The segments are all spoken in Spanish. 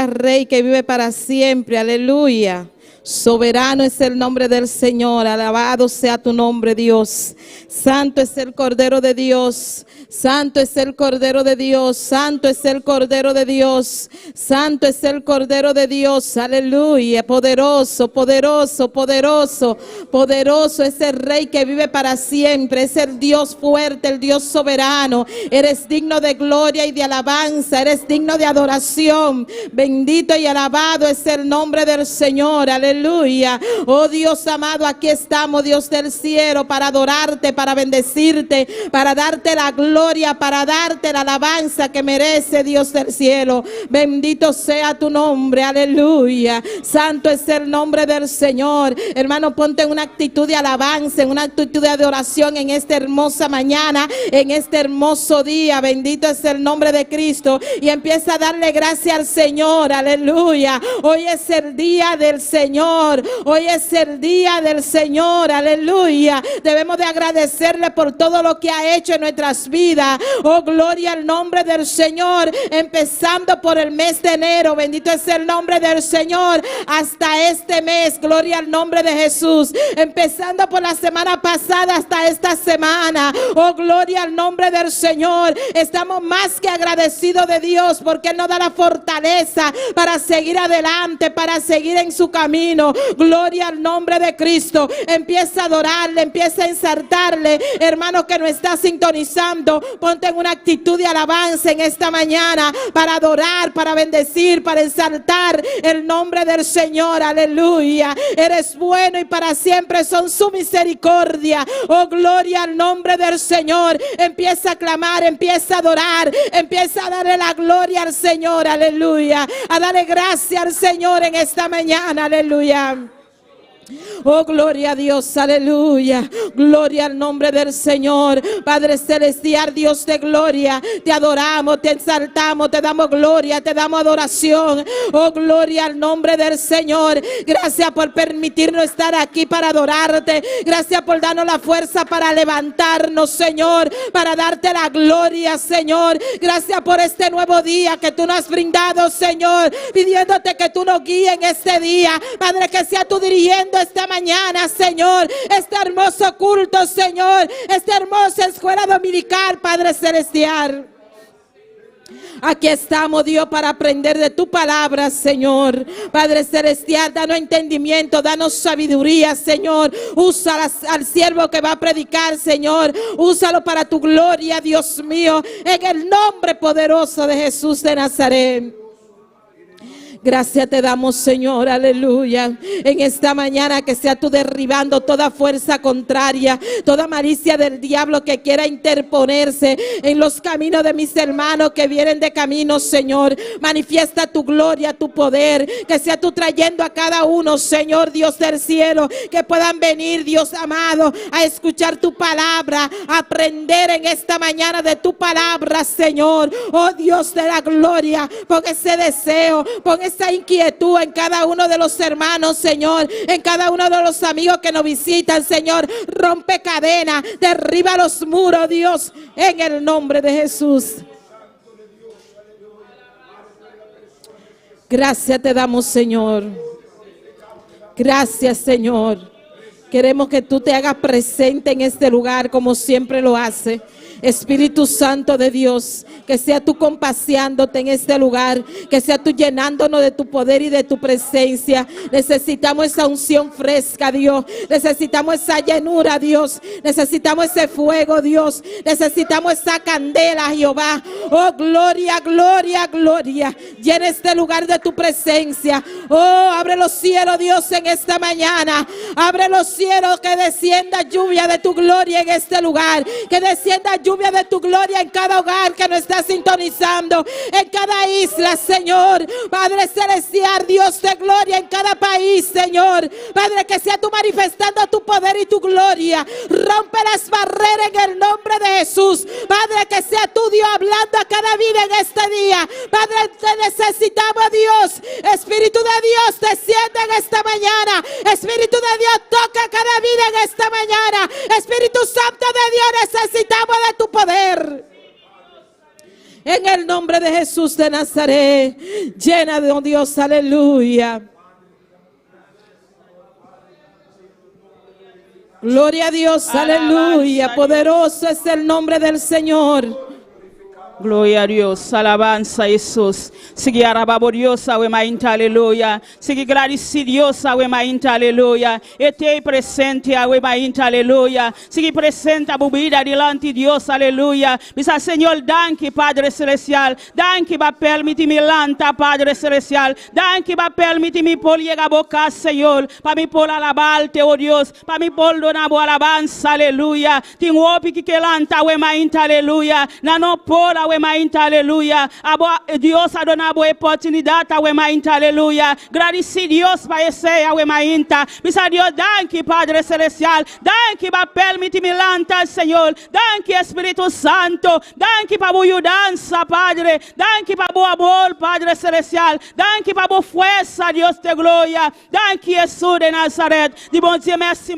Rey que vive para siempre, aleluya. Soberano es el nombre del Señor, alabado sea tu nombre, Dios. Santo es el Cordero de Dios, santo es el Cordero de Dios, santo es el Cordero de Dios, santo es el Cordero de Dios, aleluya. Poderoso, poderoso, poderoso, poderoso es el Rey que vive para siempre, es el Dios fuerte, el Dios soberano. Eres digno de gloria y de alabanza, eres digno de adoración. Bendito y alabado es el nombre del Señor, aleluya. Oh Dios amado, aquí estamos, Dios del cielo, para adorarte, para bendecirte, para darte la gloria, para darte la alabanza que merece, Dios del cielo. Bendito sea tu nombre, aleluya. Santo es el nombre del Señor. Hermano, ponte en una actitud de alabanza, en una actitud de adoración en esta hermosa mañana, en este hermoso día. Bendito es el nombre de Cristo y empieza a darle gracias al Señor, aleluya. Hoy es el día del Señor. Hoy es el día del Señor, aleluya. Debemos de agradecerle por todo lo que ha hecho en nuestras vidas. Oh, gloria al nombre del Señor. Empezando por el mes de enero, bendito es el nombre del Señor. Hasta este mes, gloria al nombre de Jesús. Empezando por la semana pasada hasta esta semana. Oh, gloria al nombre del Señor. Estamos más que agradecidos de Dios porque Él nos da la fortaleza para seguir adelante, para seguir en su camino. Gloria al nombre de Cristo. Empieza a adorarle, empieza a ensartarle. Hermano que no está sintonizando, ponte en una actitud de alabanza en esta mañana para adorar, para bendecir, para exaltar el nombre del Señor, aleluya. Eres bueno y para siempre son su misericordia. Oh, gloria al nombre del Señor. Empieza a clamar, empieza a adorar, empieza a darle la gloria al Señor, aleluya. A darle gracias al Señor en esta mañana, aleluya. Oh, gloria a Dios, aleluya. Gloria al nombre del Señor. Padre celestial, Dios de gloria, te adoramos, te exaltamos, te damos gloria, te damos adoración. Oh, gloria al nombre del Señor. Gracias por permitirnos estar aquí para adorarte. Gracias por darnos la fuerza para levantarnos, Señor, para darte la gloria, Señor. Gracias por este nuevo día que tú nos has brindado, Señor, pidiéndote que tú nos guíes en este día. Padre, que sea tú dirigiendo esta mañana, Señor, este hermoso culto, Señor, esta hermosa escuela dominical, Padre celestial. Aquí estamos, Dios, para aprender de tu palabra, Señor. Padre celestial, danos entendimiento, danos sabiduría, Señor. Usa al siervo que va a predicar, Señor. Úsalo para tu gloria, Dios mío, en el nombre poderoso de Jesús de Nazaret. Gracias te damos, Señor, aleluya. En esta mañana que sea tú derribando toda fuerza contraria, toda malicia del diablo que quiera interponerse en los caminos de mis hermanos que vienen de camino, Señor. Manifiesta tu gloria, tu poder, que sea tú trayendo a cada uno, Señor, Dios del cielo, que puedan venir, Dios amado, a escuchar tu palabra, a aprender en esta mañana de tu palabra, Señor. Oh, Dios de la gloria, pon ese deseo, pon esa inquietud en cada uno de los hermanos, Señor, en cada uno de los amigos que nos visitan, Señor. Rompe cadenas, derriba los muros, Dios, en el nombre de Jesús. Gracias te damos, Señor. Gracias, Señor. Queremos que tú te hagas presente en este lugar como siempre lo hace. Espíritu Santo de Dios, que sea tú compaseándote en este lugar, que sea tú llenándonos de tu poder y de tu presencia. Necesitamos esa unción fresca, Dios. Necesitamos esa llenura, Dios. Necesitamos ese fuego, Dios. Necesitamos esa candela, Jehová. Oh, gloria, gloria, gloria. Llena este lugar de tu presencia. Oh, abre los cielos, Dios, en esta mañana. Abre los cielos, que descienda lluvia de tu gloria en este lugar. Que descienda lluvia de tu gloria en cada hogar que nos está sintonizando, en cada isla, Señor. Padre celestial, Dios de gloria, en cada país, Señor. Padre, que sea tú manifestando tu poder y tu gloria. Rompe las barreras en el nombre de Jesús. Padre, que sea tú, Dios, hablando a cada vida en este día. Padre, te necesitamos, Dios. Espíritu de Dios, desciende en esta mañana. Espíritu de Dios, toca cada vida en esta mañana. Espíritu Santo de Dios, necesitamos de tu poder. En el nombre de Jesús de Nazaret. Llena de Dios, aleluya. Gloria a Dios, aleluya. Poderoso es el nombre del Señor. Gloria a Dios, alabanza a Jesús. Sigue arababoriosa, we mainta, aleluya. Sigue gradeciosa, we mainta, aleluya. Ete presente, we mainta, aleluya. Sigue presente a bebida delante de Dios, aleluya. Bisa Señor, danke, Padre Celestial. Danke, va permitir mi lanta, Padre Celestial. Danke, va permitir mi pol llegar a boca, Señor. Pa mi pol alabarte, oh Dios. Pa mi pol donar alabanza, aleluya. Tin wopi que lanta, we mainta, aleluya. Na no pola, we mainta, aleluya. Dios ha donado oportunidad, we mainta, aleluya. Gracias Dios para ese, we mainta. Bisa Dios, danke, Padre Celestial. Danke, va permitir mi lanta, Señor. Danke, Espíritu Santo. Danke para bu ayudanza, Padre. Danke para bu amor, Padre Celestial. Danke para bu fuerza, Dios de gloria. Danke, Jesús de Nazaret. De bon Dieu, merci.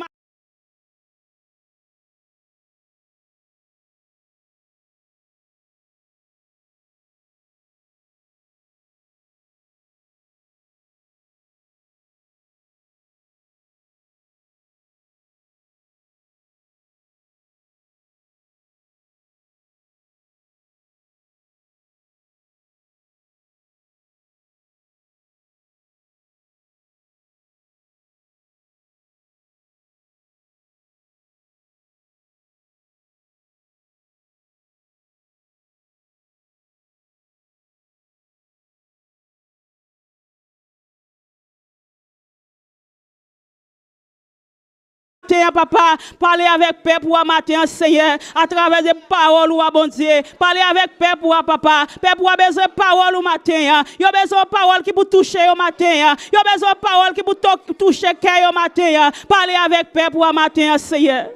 Papa, parlez avec Père pour matin, Seigneur, à travers des paroles ou à bon Dieu. Parlez avec Père pour papa. Père pour besoin de paroles au matin. Il a besoin de paroles qui vous toucher au matin. Il a besoin de paroles qui vous toucher au matin. Parlez avec Père pour matin, Seigneur.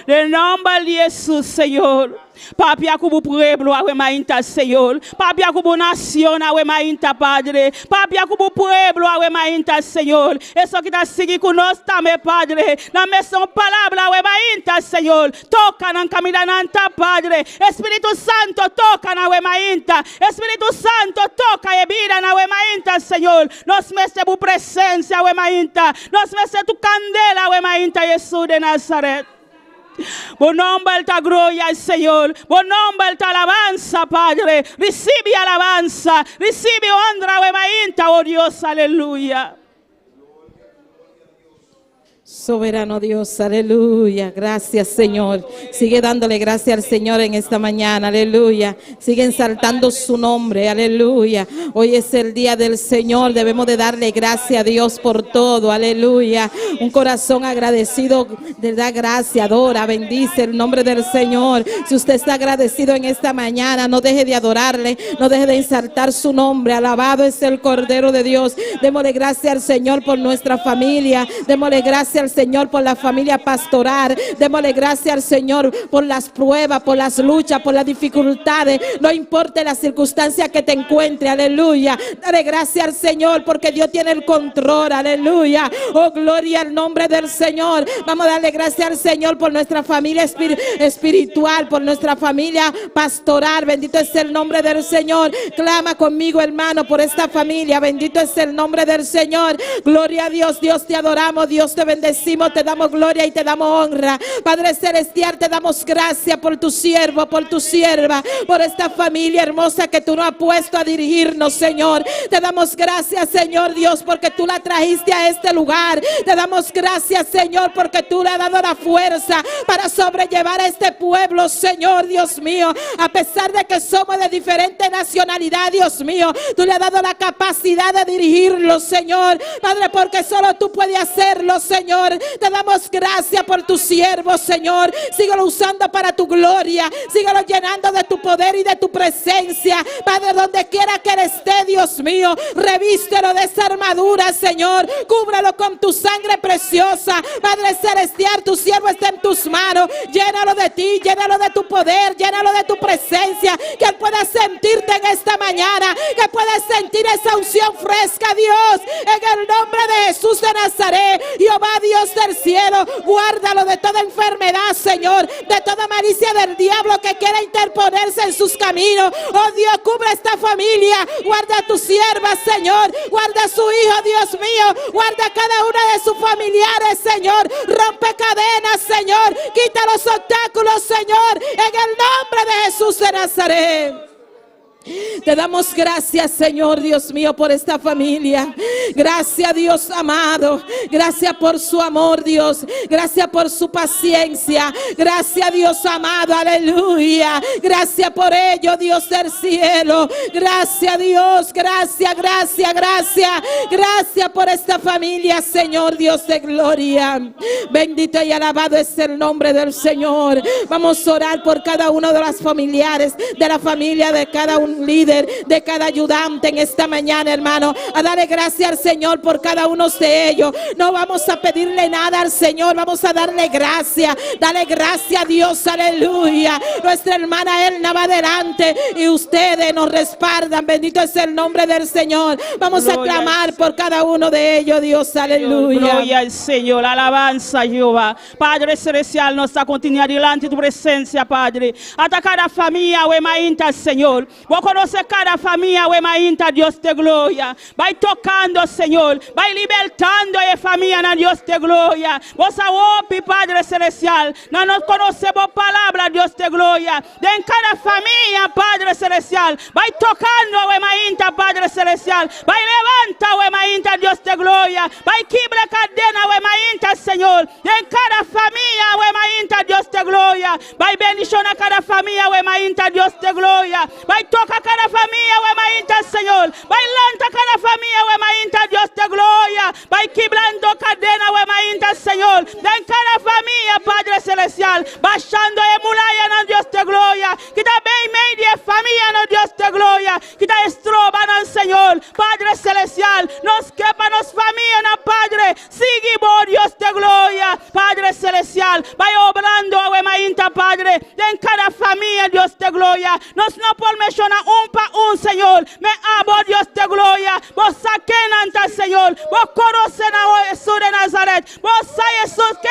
Le nom de Jésus, Seigneur. Papi akubu pueblo awe mainta, Señor. Papi akubu nación awe mainta, Padre. Papi akubu pueblo awe mainta, Señor. Eso que está sigue con nosotros también, Padre. La mesa palabra awe mainta, Señor. Toca nan caminanta, Padre. Espíritu Santo toca na awe mainta. Espíritu Santo toca e vida na awe mainta, Señor. Nos mece tu presencia awe mainta. Nos mece tu candela awe mainta, Jesús de Nazaret. Bon nombre ta gloria al Señor. Bon nombre ta alabanza, Padre. Recibe alabanza. Recibe honra, oh Dios, aleluya. Soberano Dios, aleluya. Gracias, Señor. Sigue dándole gracias al Señor en esta mañana, aleluya. Sigue exaltando su nombre, aleluya. Hoy es el día del Señor. Debemos de darle gracias a Dios por todo, aleluya. Un corazón agradecido le da gracia, adora, bendice el nombre del Señor. Si usted está agradecido en esta mañana, no deje de adorarle, no deje de exaltar su nombre. Alabado es el Cordero de Dios. Démosle gracias al Señor por nuestra familia. Démosle gracias al Señor por la familia pastoral. Démosle gracias al Señor por las pruebas, por las luchas, por las dificultades. No importa la circunstancia que te encuentre, aleluya. Dale gracias al Señor porque Dios tiene el control, aleluya. Oh, gloria al nombre del Señor. Vamos a darle gracias al Señor por nuestra familia espiritual, por nuestra familia pastoral. Bendito es el nombre del Señor. Clama conmigo, hermano, por esta familia. Bendito es el nombre del Señor. Gloria a Dios. Dios, te adoramos, Dios, te bendecimos, te damos gloria y te damos honra. Padre celestial, te damos gracias por tu siervo, por tu sierva, por esta familia hermosa que tú nos has puesto a dirigirnos, Señor. Te damos gracias, Señor Dios, porque tú la trajiste a este lugar. Te damos gracias, Señor, porque tú le has dado la fuerza para sobrellevar a este pueblo, Señor Dios mío. A pesar de que somos de diferente nacionalidad, Dios mío, tú le has dado la capacidad de dirigirlo, Señor. Padre, porque solo tú puedes hacerlo, Señor. Te damos gracias por tu siervo, Señor. Síguelo usando para tu gloria. Síguelo llenando de tu poder y de tu presencia. Padre, donde quiera que él esté, Dios mío, revístelo de esa armadura, Señor. Cúbrelo con tu sangre preciosa. Padre celestial, tu siervo está en tus manos. Llénalo de ti, llénalo de tu poder, llénalo de tu presencia. Que él pueda sentirte en esta mañana. Que pueda sentir esa unción fresca, Dios. En el nombre de Jesús de Nazaret. Jehová, Dios del cielo, guárdalo de toda enfermedad, Señor, de toda malicia del diablo que quiera interponerse en sus caminos. camino. Oh Dios, cubre esta familia. Guarda a tu sierva, Señor. Guarda a su hijo, Dios mío. Guarda a cada una de sus familiares, Señor. Rompe cadenas, Señor. Quita los obstáculos, Señor. En el nombre de Jesús de Nazaret. Te damos gracias, Señor Dios mío, por esta familia. Gracias, Dios amado. Gracias por su amor, Dios. Gracias por su paciencia. Gracias, Dios amado. Aleluya. Gracias por ello, Dios del cielo. Gracias, Dios. Gracias, gracias, gracias. Gracias por esta familia, Señor Dios de gloria. Bendito y alabado es el nombre del Señor. Vamos a orar por cada uno de los familiares, de la familia de cada uno, líder, de cada ayudante en esta mañana, hermano, a darle gracias al Señor por cada uno de ellos. No vamos a pedirle nada al Señor, vamos a darle gracias. Dale gracias a Dios, aleluya. Nuestra hermana Elna va adelante y ustedes nos respaldan. Bendito es el nombre del Señor. Vamos a clamar por cada uno de ellos, Dios, aleluya. Gloria al Señor, alabanza Jehová. Padre celestial, nos continúa delante de tu presencia, Padre. Hasta cada familia, o emainta, Señor. Conoce cada familia, o emainta, Dios de gloria. Vai tocando, Señor. Vai libertando a familia, na Dios de gloria. Vos aopi, Padre celestial. No nos conocemos palabra, Dios de gloria. De en cada familia, Padre celestial. Vai tocando, o emainta, Padre celestial. Vai levanta, o emainta, Dios de gloria. Vai quebra cadena, o emainta, Señor. De en cada familia, o emainta, Dios de gloria. Vai bendicionar cada familia, o emainta, Dios de gloria. Vai toca cada familia, o emainta, Señor. Vai lanta cada familia, o emainta, Dios de gloria. Vai quebrando cadena, o emainta, Señor. En cada familia, Padre celestial. Baixando a muralha, na Dios de gloria. Que está bem meio de família, na Dios de gloria. Que está estroba, na Señor. Padre celestial. Nos quepa, nos família, na Padre. Seguimos, Dios de gloria. Padre celestial. Vai obrando, o emainta, Padre. En cada familia, Dios de gloria. Nos no por mencionar para Señor. Me amo, Dios de gloria. Vos saquen ante, Señor. Vos conocen a Jesús de Nazaret. Vos sabes Jesús que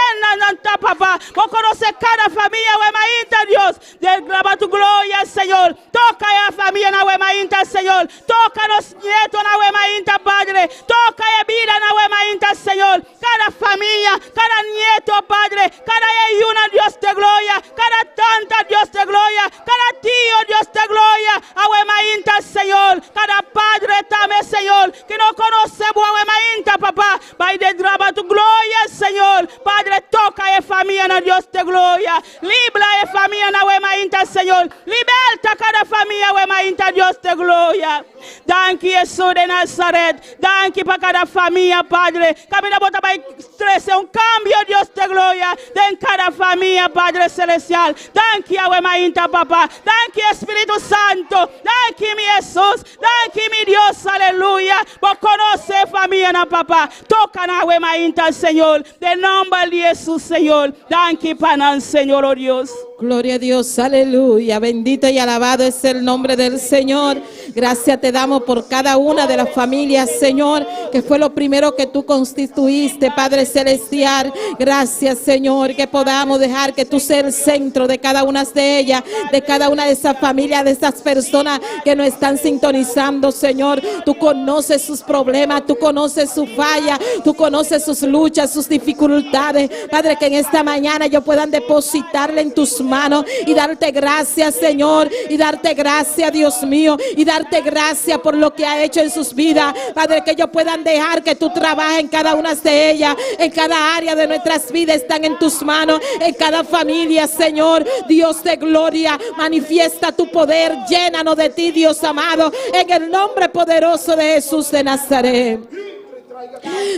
ante, papá. Vos conocen cada familia, o emainta, Dios. Declama tu gloria, Señor. Toca a familia, na emainta, Señor. Toca los nietos, na emainta, Padre. Toca a vida, na emainta, Señor. Cada familia, cada nieto, Padre. Cada ayuna, Dios de gloria. Cada tanta, Dios de gloria. Cada tío, Dios de gloria. A emainta, Señor. Cada padre también, Señor. Que no conocemos a emainta, papá. Vai de drama tu gloria, Señor. Padre, toca a familia, na Dios de gloria. Libra a familia, na emainta, Señor. Liberta cada familia, o emainta, Dios de gloria. Danke, Jesús de Nazaret. Danke para cada familia, Padre. Camina bota para estresse cambio, Dios de gloria. En cada familia, Padre celestial. Danke, a emainta, papá. Danke, Espíritu Santo. Danke, mi Jesús. Danke, mi Dios, aleluya. Vos conoce familia, na papá. Toca na emainta, Señor. De nombre de Jesús, Señor. Danke, panan, Señor, oh Dios. Gloria a Dios, aleluya. Bendito y alabado es el nombre del Señor. Gracias te damos por cada una de las familias, Señor, que fue lo primero que tú constituiste, Padre celestial. Gracias, Señor, que podamos dejar que tú seas el centro de cada una de ellas, de cada una de esas familias, de esas personas que nos están sintonizando, Señor. Tú conoces sus problemas, tú conoces sus fallas, tú conoces sus luchas, sus dificultades. Padre, que en esta mañana ellos puedan depositarle en tus manos y darte gracias, Señor, y darte gracias, Dios mío, y darte gracias por lo que ha hecho en sus vidas. Padre, que ellos puedan dejar que tú trabajes en cada una de ellas, en cada área de nuestras vidas están en tus manos, en cada familia, Señor. Dios de gloria, manifiesta tu poder, llénanos de ti, Dios amado, en el nombre poderoso de Jesús de Nazaret.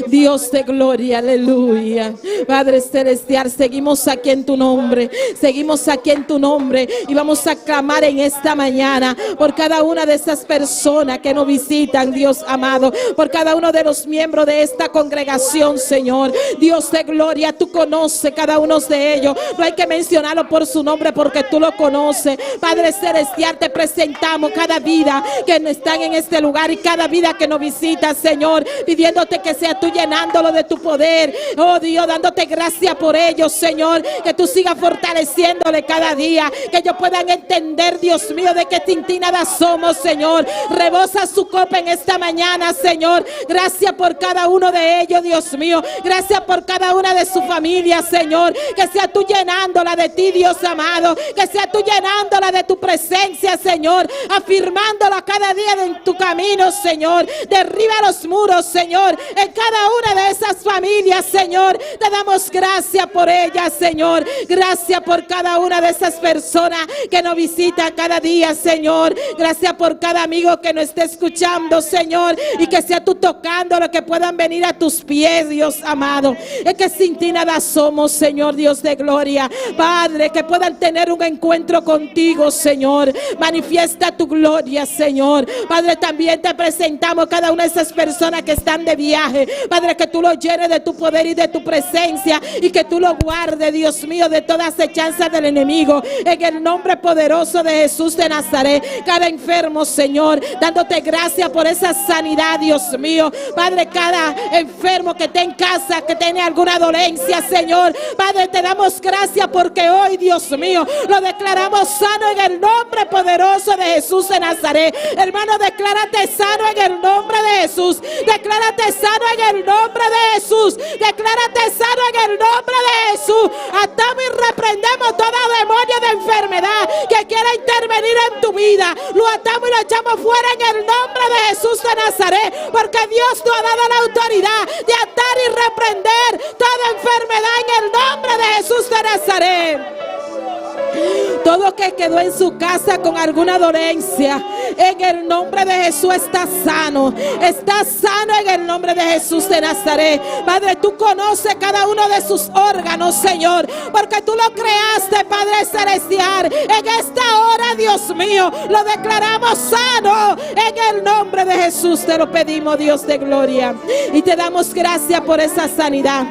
Dios de gloria, aleluya. Padre celestial, seguimos aquí en tu nombre, seguimos aquí en tu nombre y vamos a clamar en esta mañana por cada una de esas personas que nos visitan, Dios amado, por cada uno de los miembros de esta congregación, Señor. Dios de gloria, tú conoces cada uno de ellos, no hay que mencionarlo por su nombre porque tú lo conoces. Padre celestial, te presentamos cada vida que están en este lugar y cada vida que nos visita, Señor, pidiéndote pidiéndote que sea tú llenándolo de tu poder. Oh Dios, dándote gracias por ellos, Señor. Que tú sigas fortaleciéndole cada día. Que ellos puedan entender, Dios mío, de que sin ti nada somos, Señor. Rebosa su copa en esta mañana, Señor. Gracias por cada uno de ellos, Dios mío. Gracias por cada una de su familia, Señor. Que sea tú llenándola de ti, Dios amado. Que sea tú llenándola de tu presencia, Señor. Afirmándola cada día en tu camino, Señor. Derriba los muros, Señor. En cada una de esas familias, Señor. Te damos gracias por ellas, Señor. Gracias por cada una de esas personas que nos visitan cada día, Señor. Gracias por cada amigo que nos esté escuchando, Señor. Y que sea tú tocando lo que puedan venir a tus pies, Dios amado. Es que sin ti nada somos, Señor, Dios de gloria. Padre, que puedan tener un encuentro contigo, Señor. Manifiesta tu gloria, Señor. Padre, también te presentamos cada una de esas personas que están de viaje. Padre, que tú lo llenes de tu poder y de tu presencia. Y que tú lo guardes, Dios mío, de toda acechanza del enemigo. En el nombre poderoso de Jesús de Nazaret. Cada enfermo, Señor, dándote gracias por esa sanidad, Dios mío. Padre, cada enfermo que esté en casa, que tiene alguna dolencia, Señor. Padre, te damos gracias porque hoy, Dios mío, lo declaramos sano en el nombre poderoso de Jesús de Nazaret. Hermano, declárate sano en el nombre de Jesús. Declárate sano en el nombre de Jesús. Declárate sano en el nombre de Jesús. Atamos y reprendemos toda demonio de enfermedad que quiera intervenir en tu vida. Lo atamos y lo echamos fuera en el nombre de Jesús de Nazaret, porque Dios nos ha dado la autoridad de atar y reprender toda enfermedad en el nombre de Jesús de Nazaret. Todo que quedó en su casa con alguna dolencia, en el nombre de Jesús está sano. Está sano en el nombre de Jesús de Nazaret. Padre, tú conoces cada uno de sus órganos, Señor, porque tú lo creaste, Padre celestial. En esta hora, Dios mío, lo declaramos sano. En el nombre de Jesús te lo pedimos, Dios de gloria. Y te damos gracias por esa sanidad.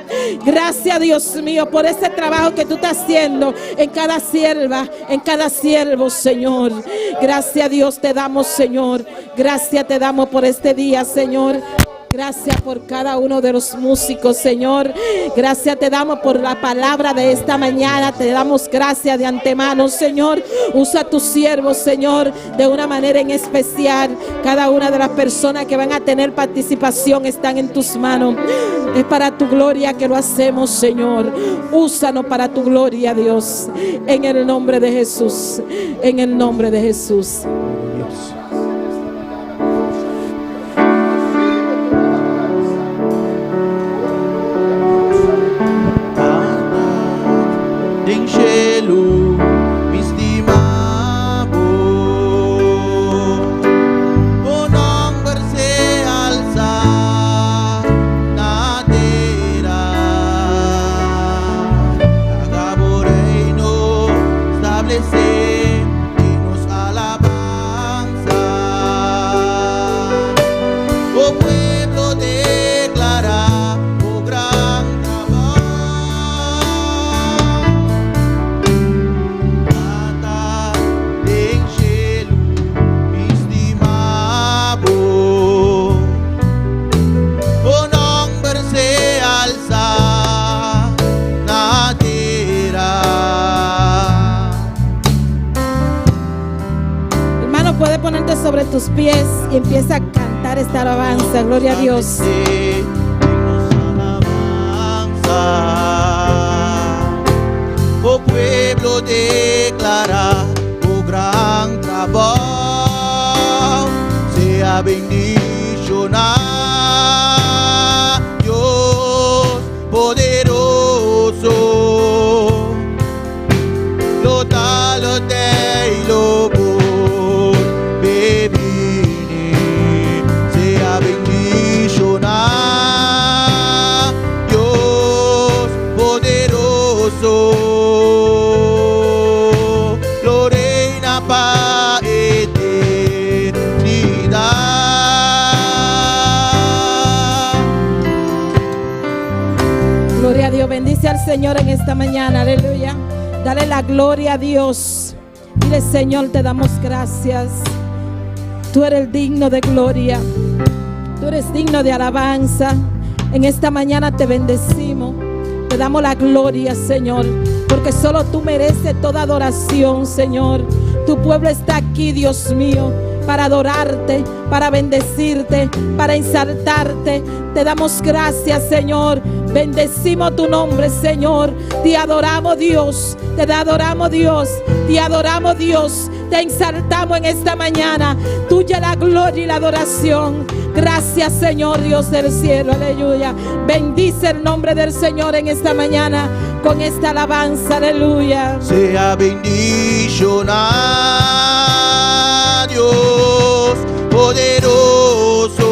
Gracias, Dios mío, por ese trabajo que tú estás haciendo en cada sierva, en cada siervo, Señor. Gracias, Dios, te damos, Señor. Gracias te damos por este día, Señor. Gracias por cada uno de los músicos, Señor. Gracias te damos por la palabra de esta mañana. Te damos gracias de antemano, Señor. Usa a tus siervos, Señor, de una manera en especial. Cada una de las personas que van a tener participación están en tus manos. Es para tu gloria que lo hacemos, Señor. Úsanos para tu gloria, Dios. En el nombre de Jesús. En el nombre de Jesús. Sobre tus pies y empieza a cantar esta alabanza. Gloria a Dios. O pueblo declara tu gran trabajo, sea bendición a Dios poderoso. Lo tal, lo te y lo bendice al Señor en esta mañana, aleluya. Dale la gloria a Dios. Dile, Señor, te damos gracias. Tú eres digno de gloria. Tú eres digno de alabanza. En esta mañana te bendecimos. Te damos la gloria, Señor, porque solo tú mereces toda adoración, Señor. Tu pueblo está aquí, Dios mío, para adorarte, para bendecirte, para exaltarte. Te damos gracias, Señor. Bendecimos tu nombre, Señor. Te adoramos, Dios. Te adoramos, Dios. Te adoramos, Dios. Te exaltamos en esta mañana. Tuya la gloria y la adoración. Gracias, Señor, Dios del cielo. Aleluya. Bendice el nombre del Señor en esta mañana con esta alabanza. Aleluya. Sea bendición a Dios poderoso,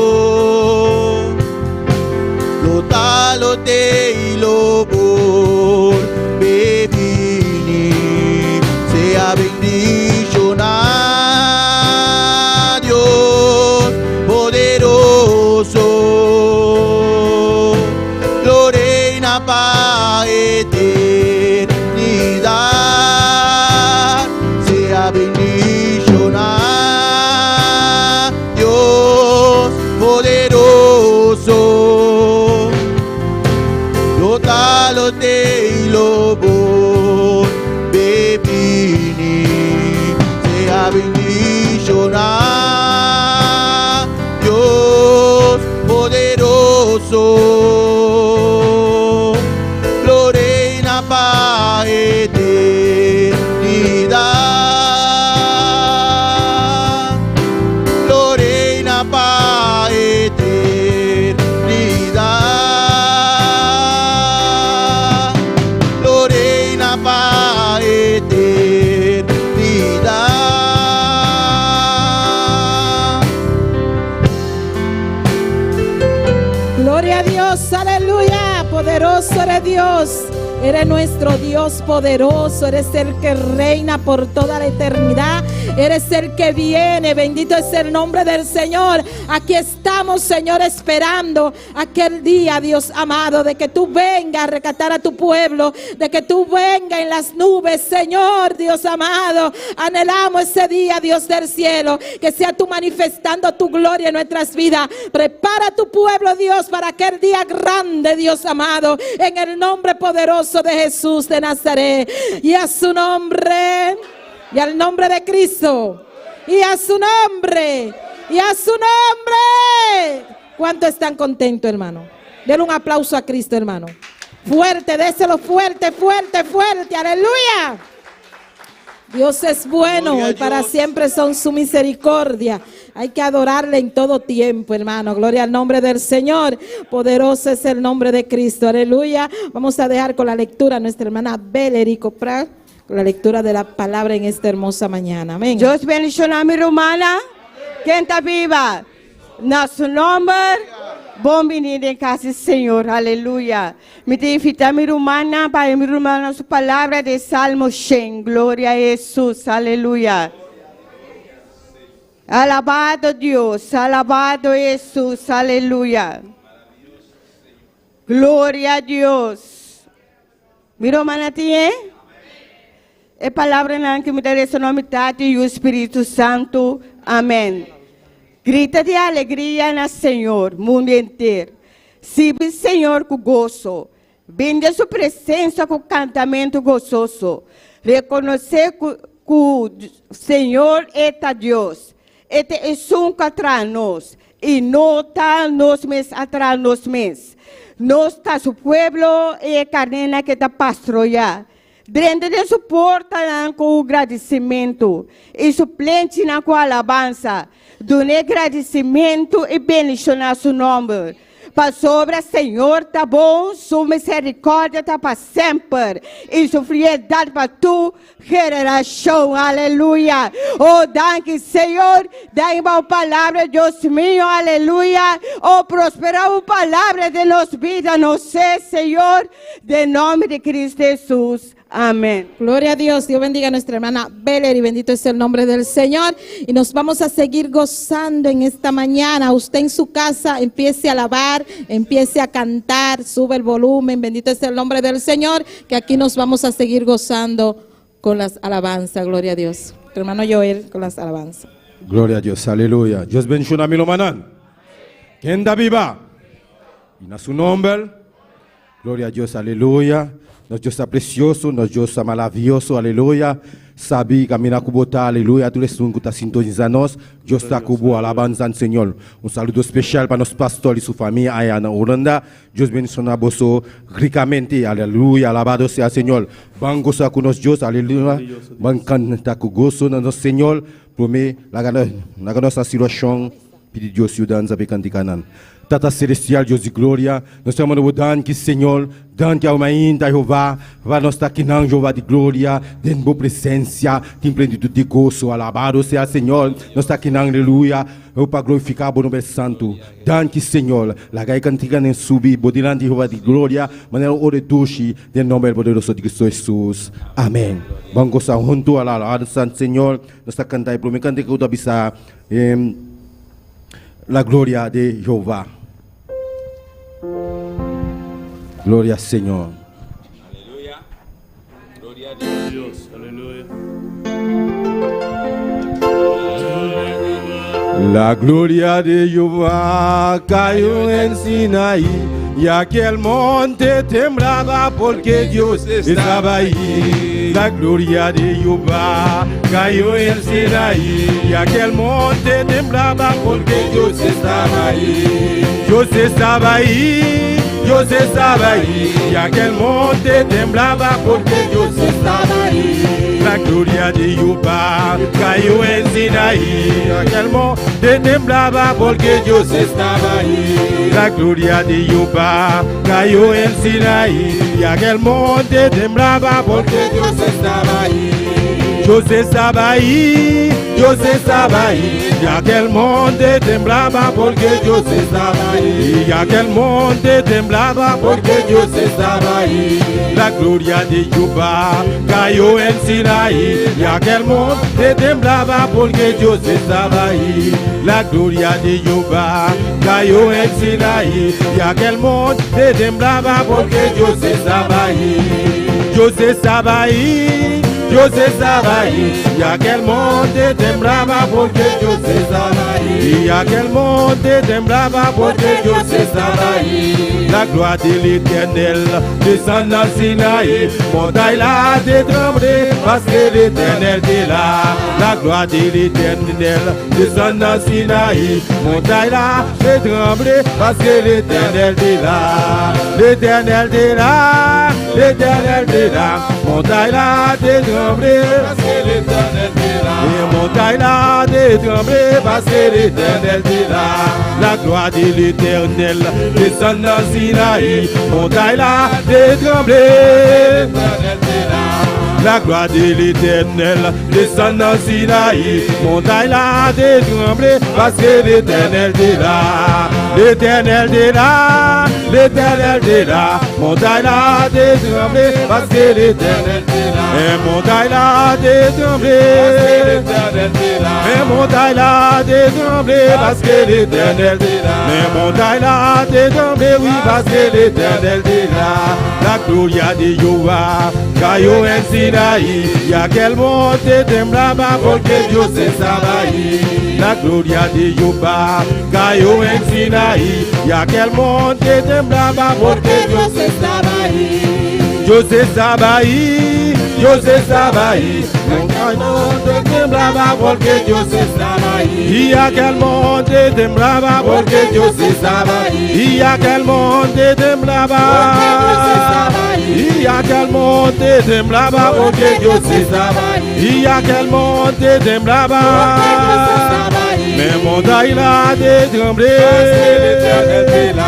lo talote y lo por bebini. Sea bendición a Dios poderoso, lo reina para eternidad. Sea bendición a Dios poderoso, lo talote y lo por bebini. Sea bendición a Dios poderoso, lo reina para eternidad, lo reina para eternidad, lo reina para eternidad. Gloria a Dios, aleluya. Poderoso eres Dios. Eres nuestro Dios poderoso. Eres el que reina por toda la eternidad. Eres el que viene. Bendito es el nombre del Señor. Aquí estamos, Señor, esperando aquel día, Dios amado, de que tú vengas a rescatar a tu pueblo, de que tú vengas en las nubes, Señor, Dios amado. Anhelamos ese día, Dios del cielo, que sea tú manifestando tu gloria en nuestras vidas. Prepara a tu pueblo, Dios, para aquel día grande, Dios amado, en el nombre poderoso de Jesús de Nazaret. Y a su nombre, y al nombre de Cristo, y a su nombre, y a su nombre. ¿Cuánto están contentos, hermano? Denle un aplauso a Cristo, hermano. Fuerte, déselo fuerte, fuerte, fuerte. Aleluya. Dios es bueno Gloria a y para Dios. siempre son su misericordia. Hay que adorarle en todo tiempo, hermano. Gloria al nombre del Señor. Poderoso es el nombre de Cristo. Aleluya. Vamos a dejar con la lectura a nuestra hermana Valerie Copra, con la lectura de la palabra en esta hermosa mañana. Amén. Dios bendiga a mi hermana. ¿Quién está viva? Nosso nome. Bom menino em casa, Senhor. Aleluia. Me invita a minha irmã para minha irmã nossa palavra de Salmo 100. Glória a Jesus. Aleluia. Alabado Deus. Alabado Jesus. Aleluia. Glória a Deus. Minha irmã tinha? É palavra na que me dá esse nome e o Espírito Santo. Amém. Grita de alegria no Senhor, mundo inteiro. Sirve Senhor com gozo. Vende sua presença com cantamento gozoso. Reconhecer que o Senhor é Deus. Este é um atrás nós. E não está nos mes atrás nos mes. Nós está seu povo e a carne que está pastorear. Dentro de sua porta com agradecimento. E suplente na com alabança. Done agradecimento e bendicionar seu nome. Para sobre o Senhor tá bom, sua misericórdia tá para sempre. E sua fidelidade para tu geração. Aleluia. Oh, danke, Senhor. Dá uma palavra, Deus meu. Aleluia. Oh, prospera a palavra de nossa vida. Não sei, Senhor. De nome de Cristo Jesus. Amén. Gloria a Dios. Dios bendiga a nuestra hermana Beller y bendito es el nombre del Señor. Y nos vamos a seguir gozando en esta mañana. Usted en su casa empiece a alabar, empiece a cantar, sube el volumen. Bendito es el nombre del Señor. Que aquí nos vamos a seguir gozando con las alabanzas. Gloria a Dios. Tu hermano Joel con las alabanzas. Gloria a Dios, aleluya. Dios bendiga a mi hermana. ¿Quién da viva? Y en su nombre, gloria a Dios, aleluya. Nuestro Dios es precioso, nuestro Dios es maravilloso, aleluya. Sabi, camina kubota, aleluya. Tous les sons que tu as sintonisés, Dios está kubo, alabanza al Señor. Un saludo especial para nuestros pastores y su familia allá en Holanda. Dios bendiga a vosotros ricamente, aleluya. Alabado sea el Señor. Van gozo con nuestro Dios, aleluya. Van cantar con gozo con nuestro Señor. Promet la situación, pedir Dios ayuda a canticanan. Tata celestial, Deus de glória, nós estamos no dan que Senhor, dan que alma ainda Jeová, vai nós estar aqui na Jeová de glória, de boa presença, tem plenitude de gozo, alabado seja Senhor, nós estamos aqui na aleluia, eu para glorificar o nome santo, dan que Senhor, la gai cantiga nem subir, bodilante Jeová de glória, maneira ore doce, de nome poderoso de Cristo Jesus, amém. Vamos gozar junto a la santo Senhor, nós estamos cantando e prometendo que eu bisa la glória de Jeová. Gloria al Señor. Aleluya. Gloria a Dios. Aleluya. La gloria de Jehová cayó en Sinaí y aquel monte temblaba porque Dios estaba ahí. La gloria de Jehová cayó en Sinaí y aquel monte temblaba porque Dios estaba ahí. Dios estaba ahí. Dios estaba ahí y aquel monte temblaba porque Dios estaba ahí. La gloria de Jehová cayó en Sinaí y aquel monte temblaba porque Dios estaba ahí. La gloria de Jehová cayó en Sinaí y aquel monte temblaba porque Dios estaba ahí. Dios estaba ahí, Dios estaba ahí, y aquel monte temblaba porque Dios estaba ahí, y aquel monte temblaba porque Dios estaba ahí. La gloria de Jehová cayó en Sinaí, y aquel monte temblaba porque Dios estaba ahí. La gloria de Jehová cayó en Sinaí, y aquel monte temblaba porque Dios estaba ahí. Dios estaba ahí. Dios estaba ahí, y aquel monte temblaba porque Dios estaba ahí, y aquel monte temblaba porque Dios estaba ahí. La gloire de l'Éternel descend dans Sinaï, montagne là de trembler parce que l'Éternel est là. La gloire de l'Éternel descend dans Sinaï, montagne là de trembler parce que l'Éternel est là. L'Éternel est là, l'Éternel est là, montagne là de trembler parce que l'Éternel est là. Et montagne là de trembler parce que l'Éternel est là. La gloire de l'Éternel descend dans Sinaï, montagne là de trembler. La gloire de l'Éternel descend dans Sinaï, montagne là de trembler parce que l'Éternel est là. L'Éternel est là, l'Éternel est là, montagne là de trembler parce que l'Éternel est là. Et montagne là de trembler, et montagne là de trembler parce que l'Éternel est là. Mais montagne là de trembler, oui, parce que l'Éternel est là. La gloria de Jehová cayó en Sinaí, y aquel monte temblaba porque Dios estaba ahí. La gloria de Jehová cayó en Sinaí, y aquel monte temblaba porque Dios estaba ahí. Dios estaba ahí, Dios estaba ahí, aquel monte temblaba porque Dios estaba ahí. Y aquel monte temblaba porque Dios estaba ahí. Y aquel monte temblaba, y aquel monte temblaba porque Dios estaba ahí. Y aquel monte temblaba, mais montagne là de trembler,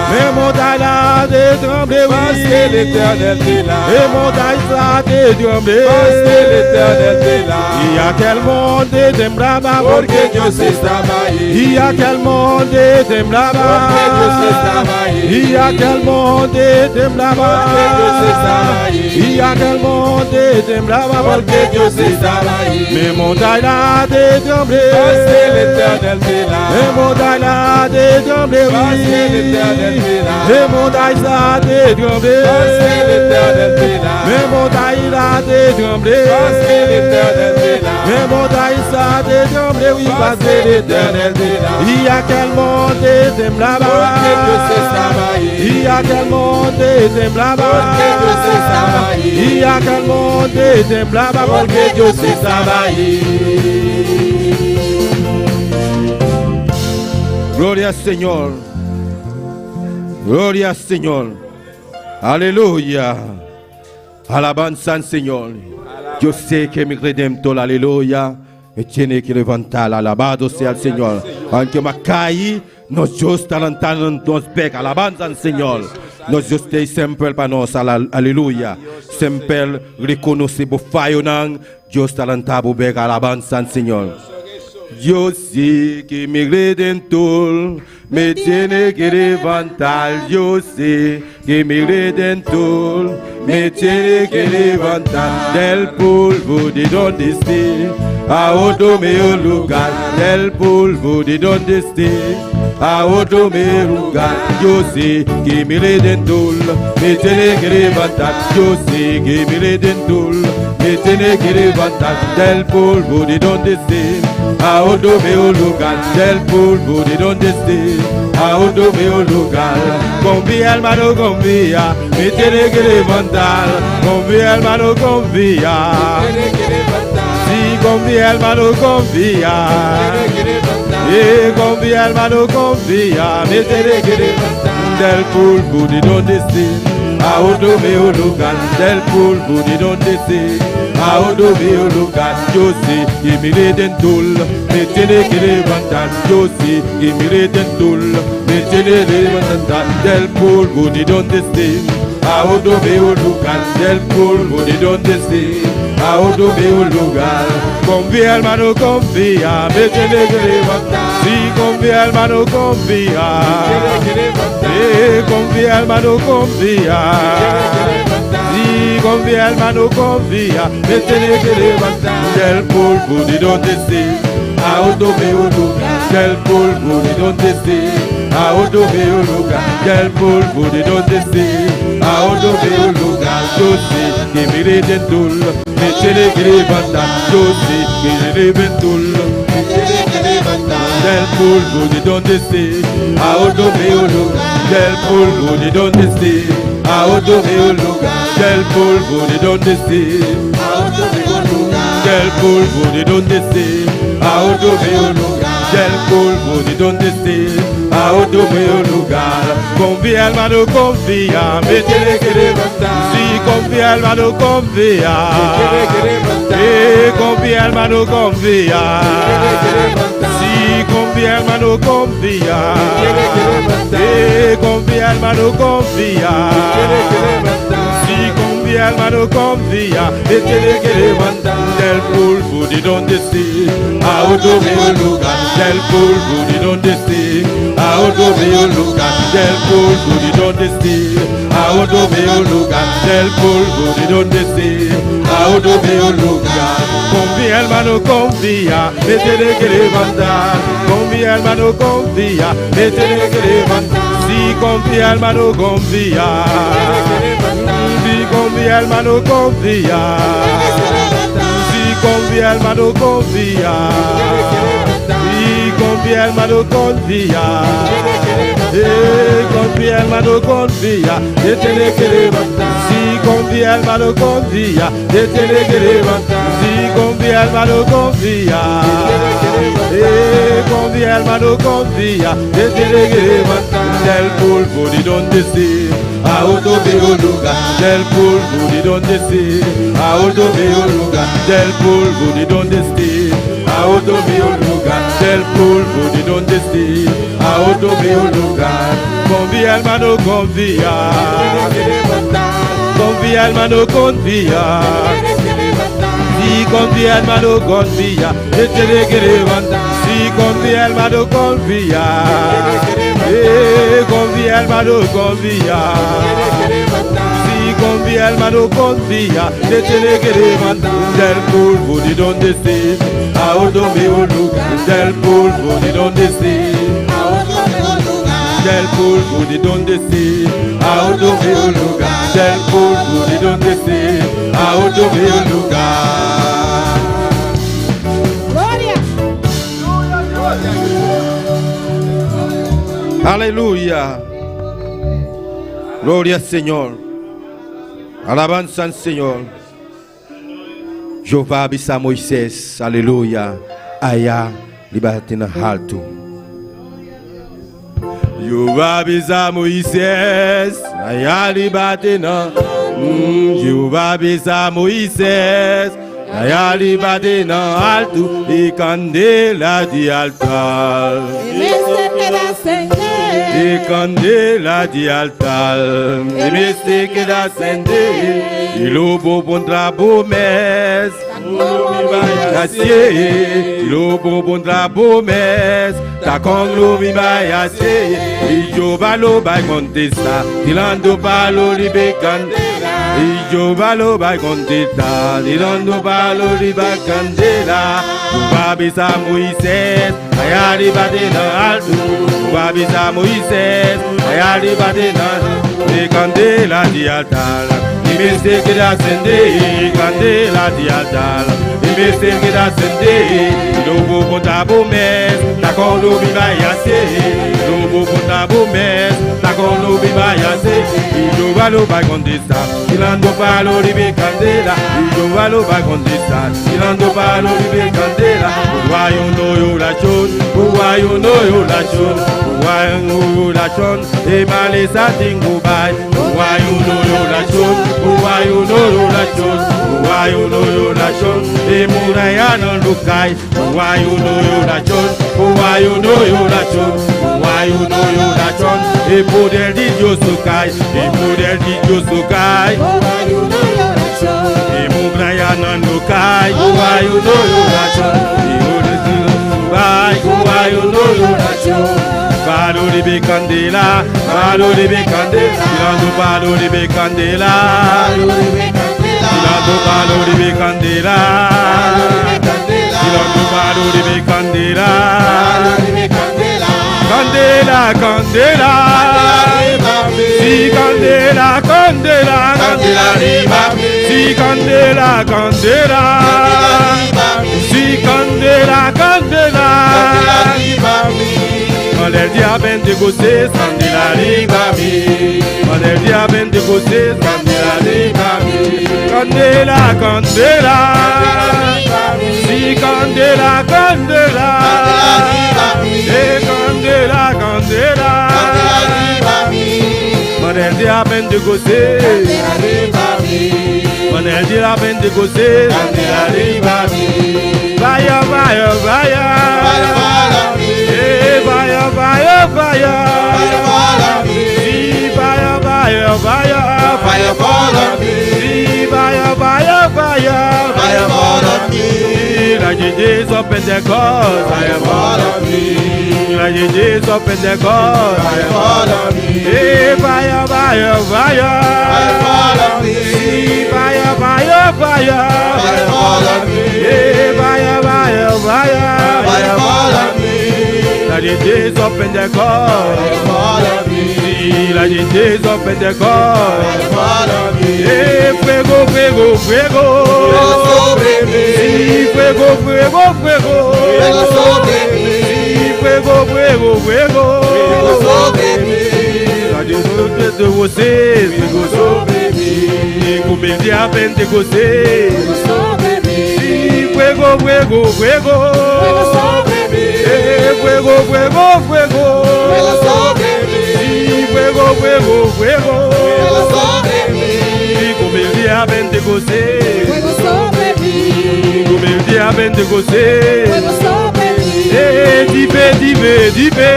mais montagne là de trembler, parce que l'Éternel est là. Et montagne là de trembler, parce que l'Éternel est là. Y aquel monte temblaba porque Dios estaba ahí. Y aquel monte temblaba porque Dios estaba ahí. Y aquel monte temblaba porque Dios estaba ahí. Y aquel monte temblaba porque Dios estaba ahí. Mais montagne là de trembler, parce que l'Éternel est là. Et montagne là de trembler, parce que l'Éternel est là. Et montagne là de trembler, parce que l'Éternel est là. Mais montagne là de trembler, parce que l'Éternel est là. Mais montagne là de trembler, oui, parce que l'Éternel est là. Il y a quel monte temblaba, parce que Dios estaba estaba ahí. Y aquel monte temblaba porque Dios estaba ahí. Y aquel monte temblaba porque Dios estaba ahí. Gloria al Señor. Gloria al Señor. Aleluya. Alabanza al Señor. Yo sé que mi Redentor, aleluya, me tiene que levantar. Alabado sea el Señor. Aunque me caí, nos just alentando nos pega. Alabanza al Señor. Nos just siempre para nos. Aleluya. Siempre reconoce por fallo. Just alentado pega. Alabanza al Señor. Yo sé que mi Redentor me tiene que levantar. Yo sé que mi Redentor me tiene que levantar del polvo de donde esté a otro mejor lugar. Del polvo de donde esté a otro mejor lugar. Yo sé que mi Redentor me tiene que levantar. Yo sé que mi Redentor me tiene que levantar del polvo de donde esté a otro mejor lugar. Del polvo de donde esté a otro mejor lugar. Confía, hermano, confía, me tiene que levantar. Confía, hermano, confía, sí, confía, hermano, confía. Confía, hermano, confía, me tiene que levantar del polvo de donde esté a otro mejor lugar. Del polvo de donde esté a otro mejor lugar. Yo sé que mi Redentor me tiene que levantar. Yo sé que mi Redentor me tiene que levantar del polvo de donde esté a otro mejor lugar. Del polvo de donde esté a otro mejor lugar. Confía, hermano, confía, me tiene que levantar. Sí, confía, hermano, confía. Confía, hermano, confía. Sí, confía, hermano, confía, me tiene que levantar del polvo de donde esté a otro mejor lugar. Del polvo de donde esté a otro mejor lugar. Del polvo de donde esté a otro mejor lugar. Yo sé que mi Redentor me tiene que levantar. Yo sé que mi Redentor me tiene que levantar del polvo de donde esté a otro mejor lugar. Del polvo de donde esté a otro mejor lugar. Del polvo de donde esté a otro mejor lugar. Del polvo de donde esté a otro mejor lugar. Del polvo de donde esté a otro mejor lugar. Confía, hermano, confía, me tiene que levantar. Sí, confía, hermano, confía, confía, hermano, confía. Sí, confía, hermano, confía. Confía, hermano, confía. Sí, confía, hermano, confía, me tiene que levantar del polvo de donde esté a otro mejor lugar. Del polvo de donde esté a otro mejor lugar. Del polvo de donde esté a otro mejor lugar. Del polvo de donde esté a otro mejor lugar. Confía, hermano, confía, me tiene que levantar. Confía, hermano, confía, me tiene que levantar. Sí, confía, hermano, confía. Sí, confía, hermano, confía. Sí, confía, hermano, confía. Sí, confía, hermano, confía. Confía, hermano, confía, te tiene que levantar. Sí, confía, hermano, confía, te tiene que levantar. Sí, confía, hermano, confía. Confía, hermano, confía, te tiene que levantar. Del polvo de donde esté a otro mejor lugar. Del polvo de donde esté a otro mejor lugar. Del polvo de donde esté a otro mejor lugar. Del polvo de donde esté a otro mejor lugar. Confía, hermano, confía. Confía, hermano, confía. Sí, confía, hermano, confía, te tiene que levantar. Sí, confía, hermano, confía. Confía, hermano, confía. Sí, confía, hermano, confía, te tiene que levantar. Del polvo de donde esté a otro mejor lugar. Del polvo de donde esté a otro mejor lugar. Del polvo de donde esté a otro mejor lugar. Del polvo de donde esté a otro mejor lugar. Aleluya. Gloria al Señor. Alabanza al Señor. Jehová avisa a Moisés, aleluya, allá, liberté en alto. Jehová avisa a Moisés, allá, liberté en Jehová avisa a Moisés, allá, liberté en alto, y candela de altar. Y candela de altar, y me se queda ascender, y lobo pondrá promesse, y lobo pondrá promesse, ta con lo mi vai assim, e Jehová lo vai contestar, tirando palo libe candela, e Jehová lo vai contestar, tirando palo libe candela, Jehová avisa Moisés, allá arriba de alto, Jehová avisa Moisés, allá arriba de alto, e candela de altar, e me se queda acender, candela de altar, e me se queda acender, e lobo contra promesse, ta con lo mi vai assim, lobo contra promesse, ta con lo mi vai assim, e Jehová lo vai contestar, tirando palo libe candela, e Jehová lo vai contestar, tirando palo libe candela, why you know you la chon, why you know you la chon, why you know you la chon, e male sa tingu bai, why you know you la chon, why you know you la chon, why you know you la chon, e muraya no lukai, why you know you la chon, why you know you la chon, why you know you la chon, e poder de Dios sukai, e poder de Dios sukai, why you know you la chon, e muraya no lukai, why you know you la chon. Why you know you la chon? Palo libe candela, palo libe candela, tirando palo libe candela, tirando palo libe candela, tirando palo libe candela, candela, candela, si candela, candela, candela riba, si candela, candela, si candela, candela, quando el dia Pentecostés, candela riba mi, quando el dia Pentecostés, candela riba mi, candela, candela, si candela, candela, candela, candela, quando el dia Pentecostés, quando el dia Pentecostés, candela riba mi, vaya, vaya, vaya, vaya, vaya, vaya, si vaya, vaya, vaya, vaya for me, vaya, vaya, vaya, vaya for me, la Jesus of Pentecost, vaya for me, la Jesus of Pentecost, vaya for me, vaya, vaya, vaya, vaya for me, vaya, vaya, vaya, vaya for me, vaya, vaya, vaya, vaya for me. La Jesus of Pentecost, la Jesus of Pentecost, fuego, fuego, fuego, sí, fuego, fuego, fuego, sí, fuego, fuego, fuego, la Jesus de você, fuego sobre mí, como el día Pentecostés, sí, fuego, fuego, fuego, fuego, fuego, fuego, sí, fuego, fuego, fuego, y como el día Pentecostés, como el día Pentecostés, dive, dive, dive, dive,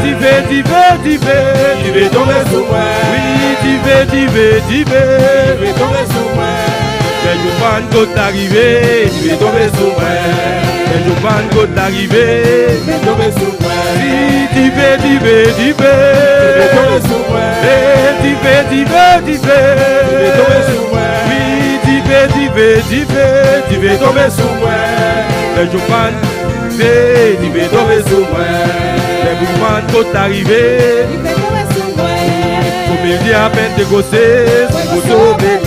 dive, dive, oui, dive, dive, dive, mais je pense que t'arriver, tu es tombé sous moi. Mais je pense que t'arriver, tu es tombé sous moi. Si tu veux, tu veux, tu veux, tu es tombé sous moi. Tu veux, tu veux, tu veux, tu es tombé sous moi. Oui, tu veux, tu veux, tu veux, tu veux tomber sous moi. Mais je pense que tu veux tomber sous moi. Mais je pense que t'arriver, tu es tombé sous moi. Comme il dit à Pentecostés, vous sauver.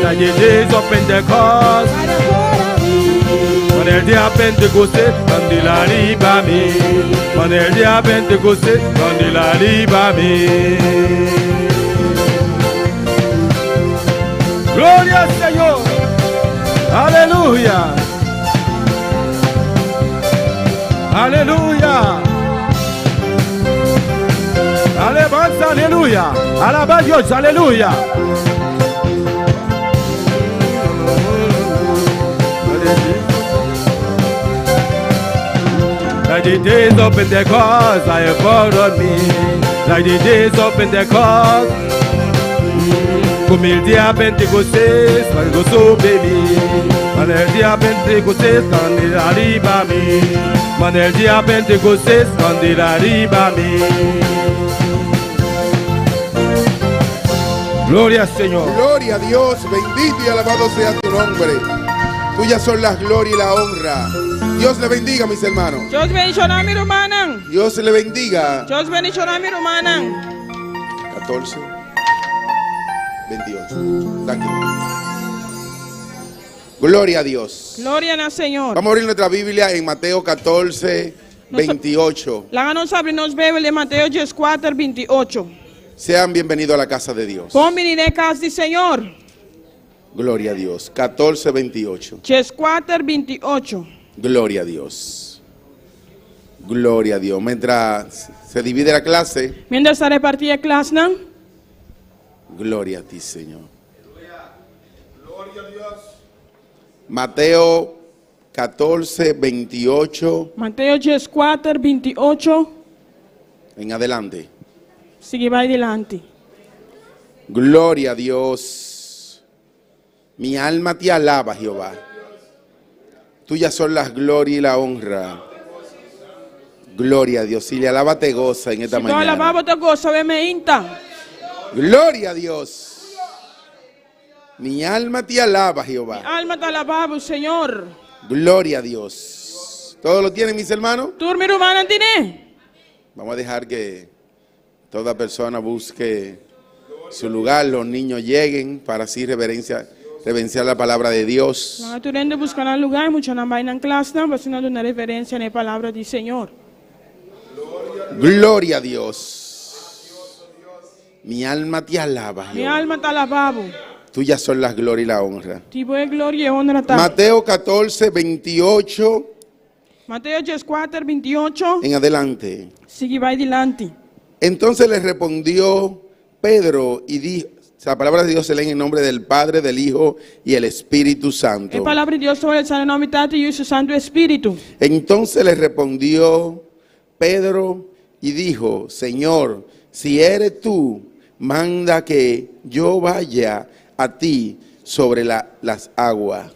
La Jesus of Pentecost, quand elle dit à Pentecostés, candela riba mi, en el día Pentecostés, donde la libame. Gloria al Señor. Aleluya. Aleluya. Alabanza, aleluya. Alaba a Dios, aleluya. Like the days of Pentecost, I have followed me. Like the days of Pentecost, come il dia Pentecostés, quando sobre mi. Ma nel dia Pentecostés, quando arriva a me. Ma nel dia Pentecostés, quando arriva a me. Gloria al Señor. Gloria a Dios, bendito y alabado sea tu nombre. Tuyas son las glorias y la honra. Dios le bendiga, mis hermanos. Dios bendicionar mi hermana. Dios le bendiga. Dios bendicionar mi hermana. 14, 28. Thank you. Gloria a Dios. Gloria al Señor. Vamos a abrir nuestra Biblia en Mateo 14, 28. La nos abre nos Bíblia de Mateus 14, 28. Sean bienvenidos a la casa de Dios. Bom menino casa do Senhor. Gloria a Dios. 14, 28. 14, 28. Gloria a Dios. Gloria a Dios. Mientras se divide la clase, Mientras está repartida a clase, ¿no? gloria a ti, Señor. Gloria a Dios. Mateo 14, 28 Mateus 14, 28. en adelante. Sigue vai adelante. Gloria a Dios. Mi alma te alaba, Jehová. Tuyas son las glorias y la honra. Gloria a Dios. Si le alaba te goza en esta Se vai lavar, mañana. bota gosto, ve me inta. Gloria a Dios. Mi alma te alaba, Jehová. Alma te alabava o Senhor. Gloria a Dios. ¿Todos lo tienen, mis hermanos? Turma humana tiene. Vamos a dejar que toda persona busque su lugar, los niños lleguen para así reverenciar la palabra de Dios. Nós turendo buscar lugar, mucho não vai na classe, não, mas não dá referência na palavra do Senhor. Gloria a Dios. Mi alma te alaba, Mi Jehová. alma te alabava. Tuyas son las glorias y la honra. Tipo de glória e honra tá. Mateo 14, 28 Mateus 14, 28. en adelante. Sigue vai adelante. Entonces le respondió Pedro y dijo, la palabra de Dios se lee en el nombre del Padre, del Hijo y el Espíritu A Santo. palavra de Deus sobre o nome Tati e o Santo Espírito. Entonces le respondió Pedro y dijo, Señor, si eres tú, manda que yo vaya a ti sobre las aguas.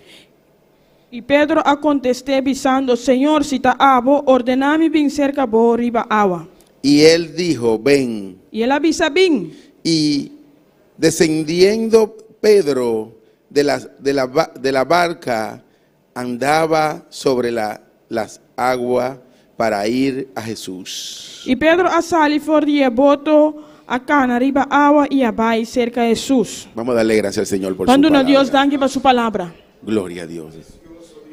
E Pedro a contestou, avisando, Senhor, se está abo, ordename vir cerca por riba água. Y él dijo, ven. E ele avisa bem. Y descendiendo Pedro de la barca, andaba sobre las aguas para ir a Jesús. E Pedro a sali for de boto a cana riba água e abai cerca de Jesus. Vamos a darle gracias al Señor por su Quando palabra. Deus danke para sua palavra. Gloria a Dios.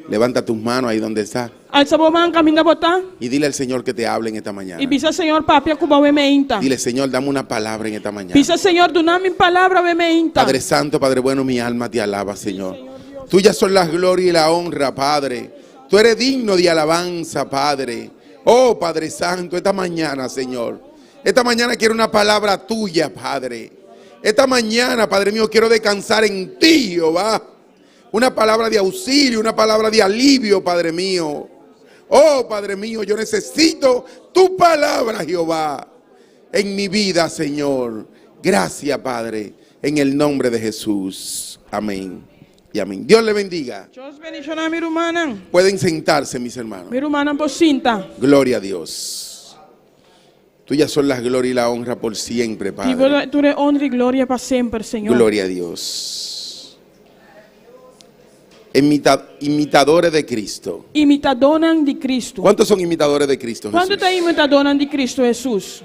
Levanta tus manos ahí donde está Alça a mão, caminha botar. y dile al Señor que te hable en esta mañana. E bisa, Senhor, papia cuba we me inta. Dile, Señor, dame una palabra en esta mañana. Bisa, Senhor, dunami palavra we me inta. Padre Santo, Padre bueno, mi alma te alaba, Señor. Tuyas son las glorias y la honra, Padre. Tú eres digno de alabanza, Padre. Oh, Padre Santo, esta mañana, Señor. Esta mañana quiero una palabra tuya, Padre. Esta mañana, Padre mío, quiero descansar en ti, Jehová. Una palabra de auxilio, una palabra de alivio, Padre mío. Oh, Padre mío, yo necesito tu palabra, Jehová, en mi vida, Señor. Gracias, Padre, en el nombre de Jesús. Amén y amén. Dios le bendiga. Deus bendicionar mi irmã. Pueden sentarse, mis hermanos. Mi irmã por cinta. Gloria a Dios. Tuyas son las glorias y la honra por siempre, Padre. Tu honra e glória para sempre, Senhor. Gloria a Dios. Imitadores de Cristo. Imitadora de Cristo. ¿Cuántos son imitadores de Cristo, Quanto Jesús? está imitadora de Cristo Jesus?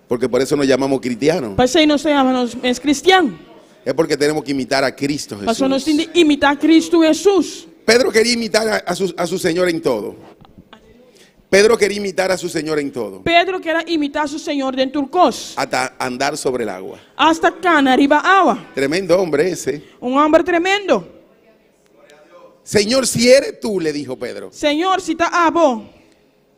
Porque por eso nos llamamos cristianos. Para isso aí nós chamamos é cristiano. Es porque tenemos que imitar a Cristo Para isso nós Jesús. temos de imitar Cristo Jesus. Pedro quería imitar a su Señor en todo. Pedro quería imitar a su Señor en todo, Pedro queria imitar seu Senhor dentro do cos. hasta andar sobre el agua. Hasta cana arriba agua. Tremendo hombre ese. Homem tremendo. Señor, si eres tú, le dijo Pedro, Senhor, se tá abo,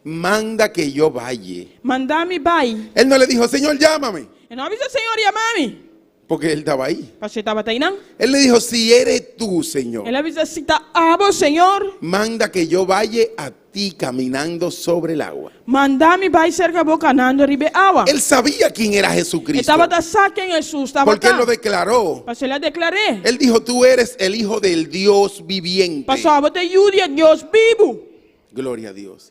manda que yo vaya. mandar-me vai. Él no le dijo, Señor, llámame, E não avisa Senhor chamar-me. porque él estaba ahí. Para você estava aí não? Él le dijo, si eres tú, Señor, Ele avisa se tá abo, Senhor. manda que yo vaya a ti caminando sobre el agua. Mandar-me vai cerca bocanando arriba agua. Él sabía quién era Jesucristo, Estava da saque em Jesus, estava porque él cá. lo declaró. Para ele declarei. Él dijo, tú eres el Hijo del Dios viviente. Passava de Júdia, Deus vivo. Gloria a Dios.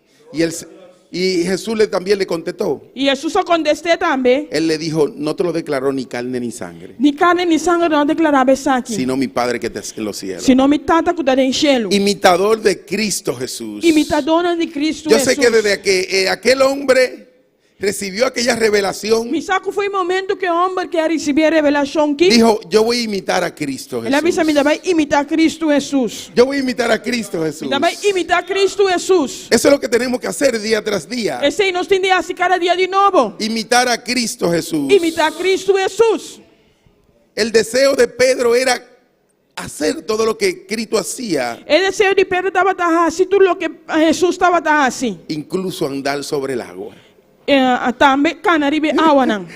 Y Jesús también le contestó. E Jesus só contestou também. Él le dijo, no te lo declaró ni carne ni sangre, Ni carne ni sangue não declarava saque. sino mi Padre que está en los cielos. Senão me tata que está em cielo. Imitador de Cristo Jesús. Imitadora de Cristo Yo sé Jesus. que desde que aquel hombre recibió aquella revelación, Me saco foi o momento que o homem que receber a revelação aqui. dijo, yo voy a imitar a Cristo Ele avisa me Jesús. vai imitar Cristo Jesus. Yo voy a imitar a Cristo Jesús. Me vai imitar Cristo Jesus. Eso es lo que tenemos que hacer día tras día. Esse aí nós temos assim cada dia de novo. Imitar a Cristo Jesús. Imitar Cristo Jesus. El deseo de Pedro era hacer todo lo que Cristo hacía, O desejo de Pedro estava assim, tudo o que Jesus estava assim. incluso andar sobre el agua. Também canaribe água não.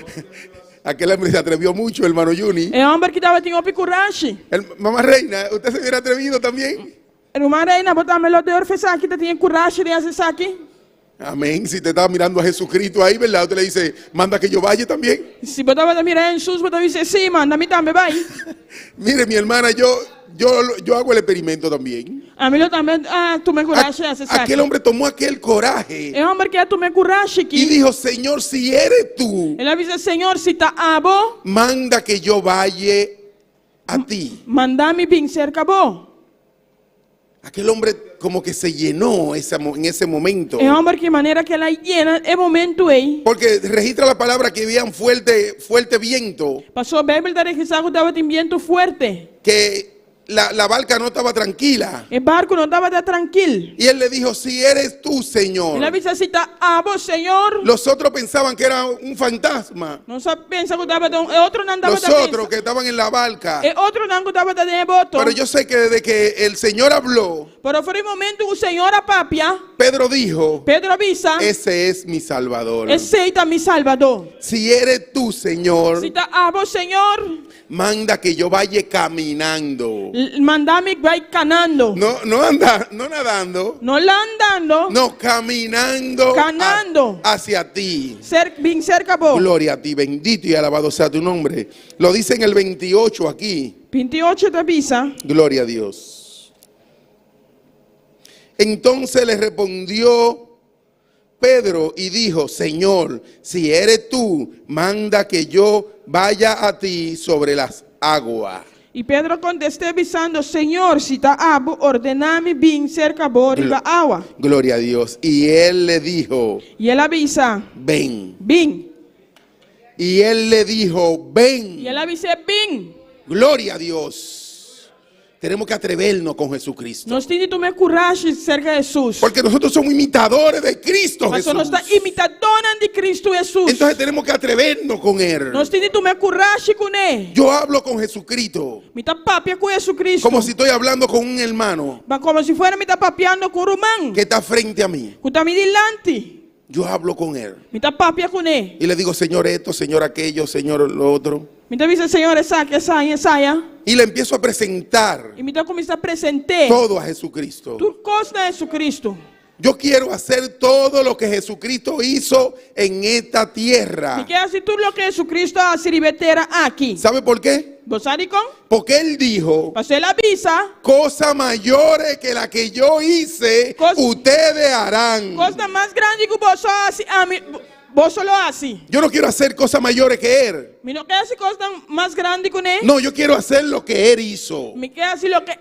Aquel hombre se atrevió mucho, hermano Juni. É homem que estava tinha coragem. Mamá Reina, ¿usted se hubiera atrevido también? Irmã Reina, botar melhor de orfeçar aqui, tinha coragem de fazer isso aqui. Amén. Si te estaba mirando a Jesucristo ahí, ¿verdad? Usted le dice, manda que yo vaya también. Se botava de mirar em Jesus, botava dizer sim, manda-me também vai. Mire, mi hermana, yo hago el experimento también. A mim também tomei coragem de fazer isso aqui. Aquel hombre tomó aquel coraje É homem que tomei coragem y aqui. dijo, Señor, si eres tú, Ele avisa, Senhor, se está abo, manda que yo vaya a ti. mandar-me vir cerca bo. Aquel hombre como que se llenó en ese momento. É homem que maneira que ela llena é momento aí. Porque registra la palabra que había un fuerte viento, Passou a Bíblia da registrado estava em vento forte. que la barca no estaba tranquila. O barco não estava tranquilo. Y él le dijo, si eres tú, Señor. Ele avisa, se está abo, Senhor. Los otros pensaban que era un fantasma. Não só pensa que estava tão, outro não estava Los otros que estaban en la barca. outro não estava de boto. Pero yo sé que desde que el Señor habló, Pero foi o momento que o Senhor apapia. Pedro dijo, Pedro avisa, esse es mi Salvador. aceita mi Salvador. Si eres tú, Señor, Se está abo, Senhor, manda que yo vaya caminando. mandame vai canando. No nadando, Não lá andando, no, caminando Canando. hacia ti. Bem cerca bo. Gloria a ti, bendito y alabado sea tu nombre. Lo dice en el 28 aquí. 28 te avisa. Gloria a Dios. Entonces le respondió Pedro y dijo, Señor, si eres tú, manda que yo vaya a ti sobre las aguas. E Pedro contestou avisando, Senhor, se está abo, ordename bem cerca bo riba água. Gloria a Dios. Y él le dijo, E ele avisa, ven. bem. Y él le dijo, E ven. ele avisa, bem. Gloria a Dios. Tenemos que atrevernos con Jesucristo. Nós temos que tomar coragem cerca de Jesus. Porque nosotros somos imitadores de Cristo Mas Jesús. nós estamos imitadores de Cristo Jesus. Entonces tenemos que atrevernos con Él. Nós temos que tomar coragem com Ele. Yo hablo con Jesucristo Me está papia com Jesus Cristo. como si estoy hablando con un hermano Como se fuera me está papiando com o irmão. que está frente a mí. Que está me delante. Yo hablo con Él Me está papia com Ele. y le digo, Señor esto, Señor aquello, Señor lo otro. Me está dizendo, Senhor, essa saia. Y le empiezo a presentar E me está começando a apresentar. todo a Jesucristo. Tu costa de Jesus Cristo. Yo quiero hacer todo lo que Jesucristo hizo en esta tierra. E quer fazer tudo o que Jesus Cristo se libertera aqui. ¿Sabe por qué? Você sabe como? Porque Él dijo, Para ele avisa. cosas mayores que la que yo hice, Cos- ustedes harán. Coisa mais grande que você vos solo así. Yo no quiero hacer cosas mayores que Él. Mi no quiero hacer cosas más grandes con él. No, yo quiero hacer lo que Él hizo. Mi quiero hacer lo que él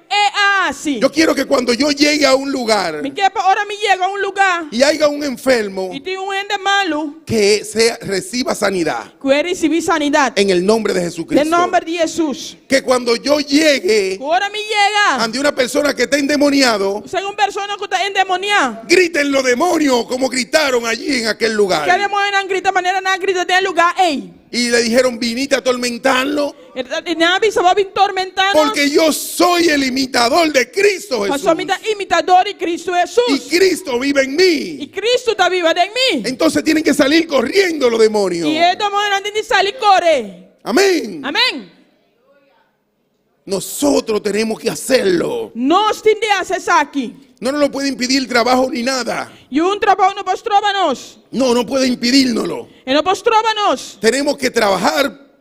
hace. Yo quiero que cuando yo llegue a un lugar Mi quiero ahora me llego a un lugar y haya un enfermo, y tengo un ende malo que reciba sanidad que recibir sanidad. en el nombre de Jesucristo. En nombre de Jesús. Que cuando yo llegue Ahora me llega. ante una persona que está endemoniado, Según persona que está endemoniada. griten los demonios como gritaron allí en aquel Que lugar. demonios grita manera na grita del lugar. Ey. Y le dijeron, viniste a atormentarlo, E nabi se va a tormentando. porque yo soy el imitador de Cristo Jesús. Somos imitadores de Cristo Y Jesús. Cristo vive en Y mí. Cristo está vivo en mí. Entonces tienen que salir corriendo los demonios. Y el demonio no tiene que salir corre. Amén. Amén. Nosotros tenemos que hacerlo. Nós temos que hacer isso aqui. No nos lo puede impedir el trabajo ni nada. E trabalho não pode trovar-nos. No, no puede impedírnoslo. E não pode trovar-nos. Tenemos que trabajar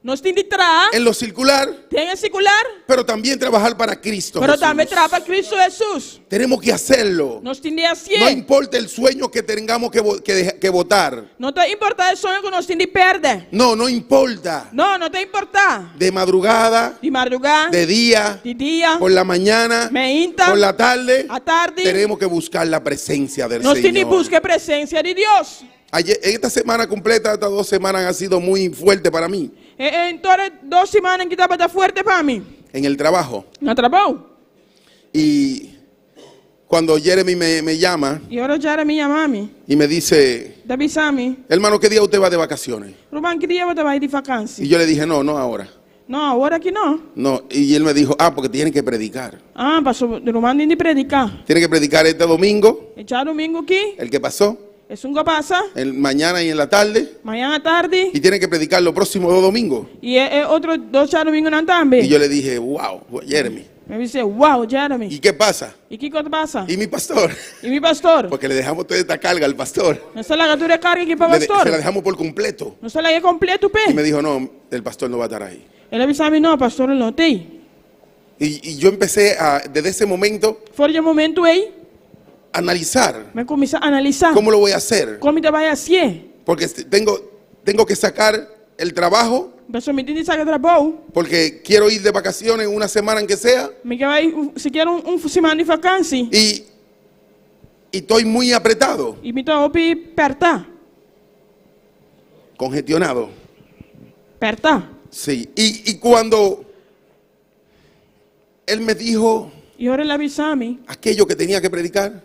Nós temos que trabalhar. en lo circular, Tem que circular. pero también trabajar para Cristo Mas Jesús. também trabalhar para Cristo Jesus. Tenemos que hacerlo. Nós temos que fazer. No importa el sueño que tengamos que votar. Não tem importar o sonho que nós temos que perder. No, no importa. Não tem importar. De madrugada, De madrugada. de día, De dia. por la mañana, Meinta. por la tarde. À tarde. Tenemos que buscar la presencia del Nós temos que Señor. buscar a presença de Deus. Esta semana completa, estas 2 semanas han sido muy fuertes para mí. Em todas 2 semanas que estava forte para mim. En el trabajo. No trabalho. Y cuando Jeremy me llama E agora já me mami. y me dice, Davi Sami. hermano, ¿qué día usted va de vacaciones? Ruban, que dia você vai de vacância? Y yo le dije, no, no ahora. Não, agora que não. No, y él me dijo, porque tienen que predicar. Ah, pastor, Ruban tem de predicar. Tienen que predicar este domingo, E já domingo aqui, el que pasó, é que passa, el mañana y en la tarde, amanhã à tarde, y tienen que predicar los próximos 2 domingos. e outro 2 já domingo não também. Y yo le dije, wow, Jeremy, Eu disse, uau, Jeremy. ¿y qué pasa? E que coisa passa? Y mi pastor, E meu pastor? porque le dejamos toda esta carga al pastor. Não sei lá, tu carga aqui para Se la pastor. dejamos por completo. Não sei lá, é completo, Y me pé. dijo, no, el pastor no va a estar ahí. Ele avisou a mim, não, pastor, não tem. Y yo empecé desde ese momento, Fora de momento aí, a analizar me comecei a analisar cómo lo voy a hacer. como te vai ser. Porque tengo que sacar el trabajo, Pessoal, me tem de sacar trabalho. porque quiero ir de vacaciones una semana en que sea. Me que vai, se quer semana de vacância. Y estoy muy apretado, E me estou apertar. congestionado. Apertar. Sí. Y cuando él me dijo E ora ele avisou a mim. aquello que tenía que predicar,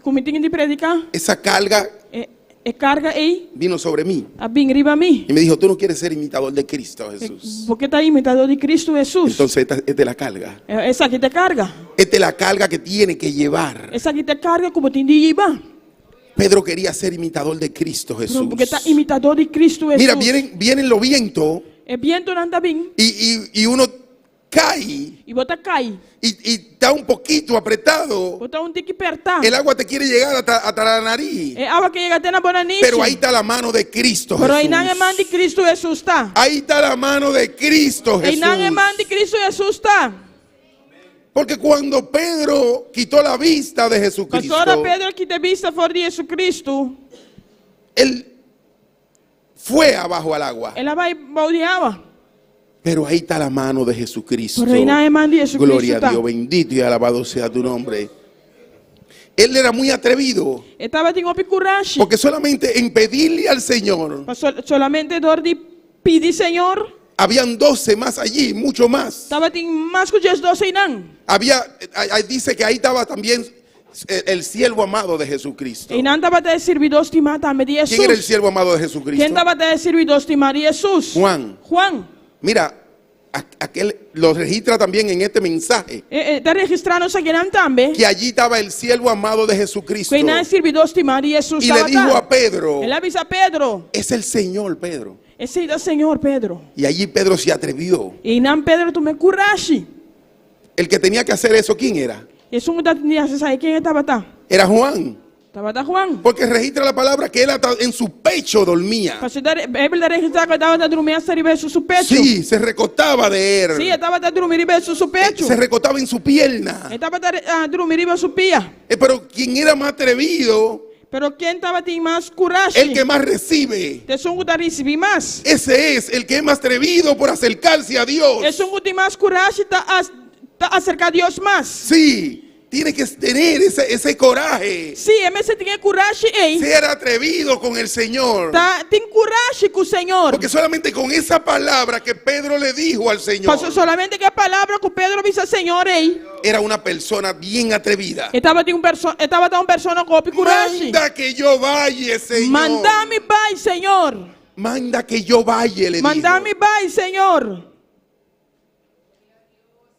Como tem de predicar, esa carga carga aí, vino sobre mí. a bem riba a mim. Y me dijo, tú no quieres ser imitador de Cristo Jesús. Porque está imitador de Cristo Jesus. Entonces esta es la carga. Essa aqui te carga. Esta es la carga que tiene que llevar. Essa aqui te carga como tem de llevar. Pedro quería ser imitador de Cristo Jesús. Porque está imitador de Cristo Jesus. Mira, vienen los vientos É viento não anda bem. y uno cae E bota cai. y está un poquito apretado. Bota tem que apertar. El agua te quiere llegar hasta la nariz. É água que chega até na bonanice. Pero ahí está la mano de Cristo Pero aí Jesús. não é mão de Cristo Jesus está. Ahí está la mano de Cristo Aí Jesús. não é mão de Cristo Jesus está. Porque cuando Pedro quitó la vista de Jesucristo, Pastora Pedro que te vista fora de Jesus Cristo. él fue abajo al agua. Ela vai baldeava. Pero ahí está la mano de Jesucristo. Pero ahí no hay mano de Jesucristo, Gloria a está. Dios, bendito y alabado sea tu nombre. Él era muy atrevido, Estava tem coragem. porque solamente en pedirle al Señor, Solamente dor de pedir Senhor. habían 12 más allí, mucho más. Estava tem mais que os 12 não. Ahí dice que ahí estaba también el siervo amado de Jesucristo. E não estava até servidos de matar de Jesus. ¿Quién era el siervo amado de Jesucristo? Quem estava até servidos de Maria Jesus? Juan. Juan. Mira, aquel lo registra también en este mensaje, Está registrando isso aqui também. que allí estaba el siervo amado de Jesucristo. Quem não é servidos de Maria Jesus. Y le dijo a Pedro, Ele avisa a Pedro. es el Señor, Pedro. Esse é o Senhor Pedro. Y allí Pedro se atrevió. E não Pedro tomou coragem. El que tenía que hacer eso, ¿quién era? Isso não tinha que saber quem estava tá. Era Juan. Estava tá Juan. Porque registra la palabra que él hasta en su pecho dormía. A Bíblia registra que estava dormindo sobre seu pecho. Sí, se recostaba de él. Sim, estava dormindo sobre seu pecho. Se recostaba en su pierna. Estava dormindo sobre sua pia. Pero quien era más atrevido Pero quem tava tem mais coragem? El que más recibe. Tem um que receber mais. Ese es el que es más atrevido por acercarse a Dios. É um que tem mais coragem tá acercar a Deus mais. Sí, tiene que tener ese coraje. Sim, mas você tem coragem aí. Ser atrevido con el Señor. Tá, tem coragem com o Senhor. Porque solamente con esa palabra que Pedro le dijo al Señor, Passou solamente que a palavra que Pedro disse ao Senhor aí. era una persona bien atrevida. Estava uma pessoa com coragem. Manda que yo vaya, Señor. Manda-me vai, Senhor. Manda que yo vaya, le dijo. Manda-me vai, Senhor.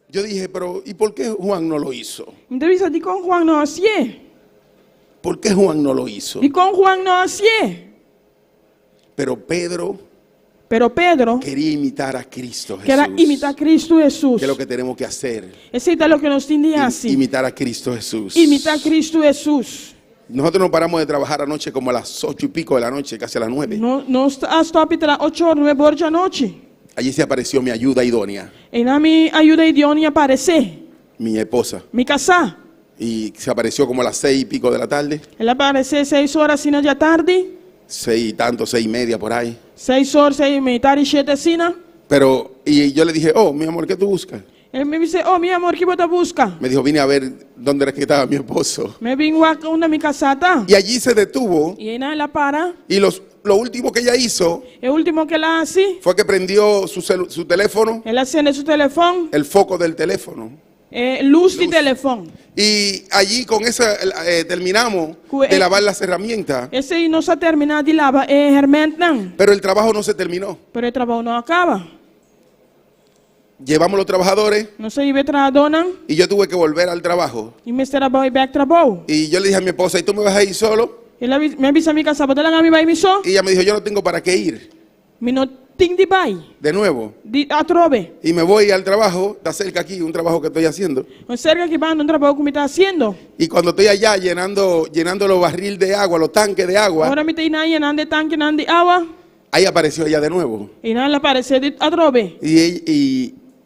Yo dije, pero ¿y por qué Juan no lo hizo? Então isso de com Juan não hacía. ¿Por qué Juan no lo hizo? E com Juan não hacía. Pero Pedro Pero Pedro quería imitar a Cristo Jesús. queria imitar Cristo Jesus. ¿Qué es lo que tenemos que hacer? Esse é o que nós temos de fazer. Imitar a Cristo Jesús. Imitar Cristo Jesus. Nosotros no paramos de trabajar anoche como a las 8 y pico de la noche, casi a las 9. Nós stop tra 8 horas, 9 horas da noite. Allí se apareció mi ayuda idónea, E na me ajuda idônea a aparecer. mi esposa. Me casar. Y se apareció como a las 6 y pico de la tarde, Ela apareceu 6 horas assim da tarde. 6 y tanto, 6 y media por ahí. 6 horas, 6 e meia, 7 assim. Pero, y yo le dije, oh, mi amor, ¿qué tú buscas? Ele me disse, oh, meu amor, que você busca? Me dijo, vine a ver dónde era que estaba mi esposo. Me vim aqui onde me casata. Y allí se detuvo E aí ela para. y lo último que ella hizo E o último que ela hace, fue que prendió su teléfono, ela acende seu telefone. el foco del teléfono. Luz de telefone. Y allí con eso terminamos Cu- de lavar las herramientas, Esse aí não se termina de lavar herramienta, não. pero el trabajo no se terminó. Pero o trabalho não acaba. Llevamos los trabajadores Não se ibe trabalhar, não. y yo tuve que volver al trabajo. E me trabalho back trabalho. Y yo le dije a mi esposa, ¿y tú me vas a ir solo? Ela me avisa a minha casa, bota lá me vai me só. Y ella me dijo, yo no tengo para qué ir Me não tem de vai. de nuevo. De atrobe. Y me voy al trabajo, está cerca aquí, un trabajo que estoy haciendo. O cerca que vai, não trabalho que me está fazendo. Y cuando estoy allá llenando los barriles de agua, los tanques de agua, Agora me tem na de tanque, na de água. ahí apareció ella de nuevo. E não ela apareceu de atrobe.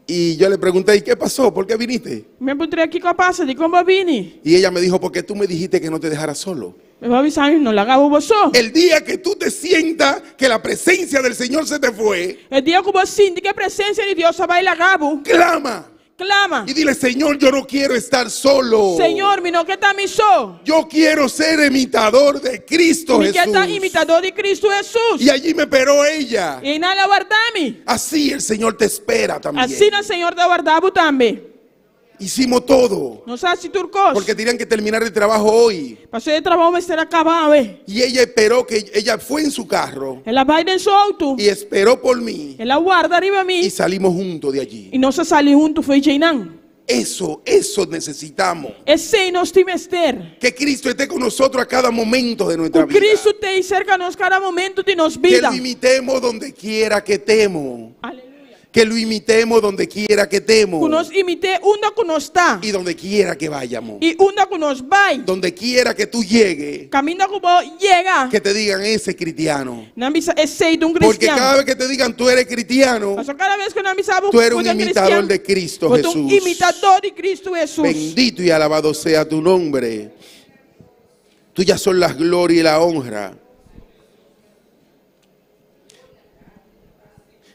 Y yo le pregunté, ¿y qué pasó? ¿Por qué viniste? Me encontrei aqui com a passa de como vini. Y ella me dijo, porque tú me dijiste que no te dejara solo. Me vai avisar, não largava você. El día que tú te sientas que la presencia del Señor se te fue, É dia que você sente que a presença de Deus vai largar. clama Clama. y dile, Señor, yo no quiero estar solo. Senhor, me não quer estar me só. Yo quiero ser imitador de Cristo Me quer estar Jesús. imitador de Cristo Jesus. Y allí me esperó ella. E não guardar-me. Así el Señor te espera también. Assim o Senhor te guardava também. Hicimos todo. Não sabe se turcos. Porque tenían que terminar el trabajo hoy. Passou de trabalho, mas será acabado. Y ella esperó que ella fue en su carro Ela vai dentro do auto. y esperó por mí. Ela guarda arriba a mim. Y salimos juntos de allí. E nós saímos juntos, foi Jainan. Eso necesitamos. Esse nós temos ter. Que Cristo esté con nosotros a cada momento de nuestra O vida. Cristo tem cerca de nós cada momento de nossa Que vida. lo imitemos donde quiera que estemos. Aleluia. Que lo imitemos donde quiera que estemos. Que nós imite onde que nós está. Y donde quiera que vayamos. E onde que nós vai. Donde quiera que tú llegues. Caminho que vou chega. Que te digan ese cristiano. Na missa é sei de um Porque cada cristiano. vez que te digan tú eres cristiano, Mas cada vez que na missa tú eres un imitador de Cristo um Jesús. imitador de Cristo Jesus. Bendito y alabado sea tu nombre. Tuyas son las gloria y la honra.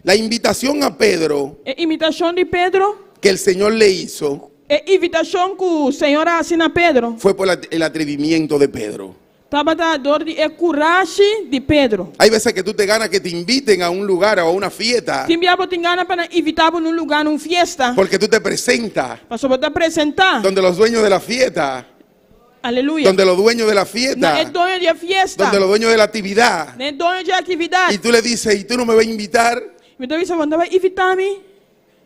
La invitación a Pedro É imitação de Pedro. que el Señor le hizo É invitação que o Senhor assina a Pedro. fue por el atrevimiento de Pedro. Estava da dor de coragem de Pedro. Hay veces que tú te ganas que te inviten a un lugar o a una fiesta Timbiabo tem gana para invitar num lugar, numa fiesta. porque tú te presentas Para só te apresentar. donde los dueños de la fiesta, Aleluia. donde los dueños de la Não é fiesta, dono de fiesta. donde los dueños de la actividad, Não é dono de atividade. y tú le dices, ¿y tú no me vas a invitar? Então você vai invitar-me.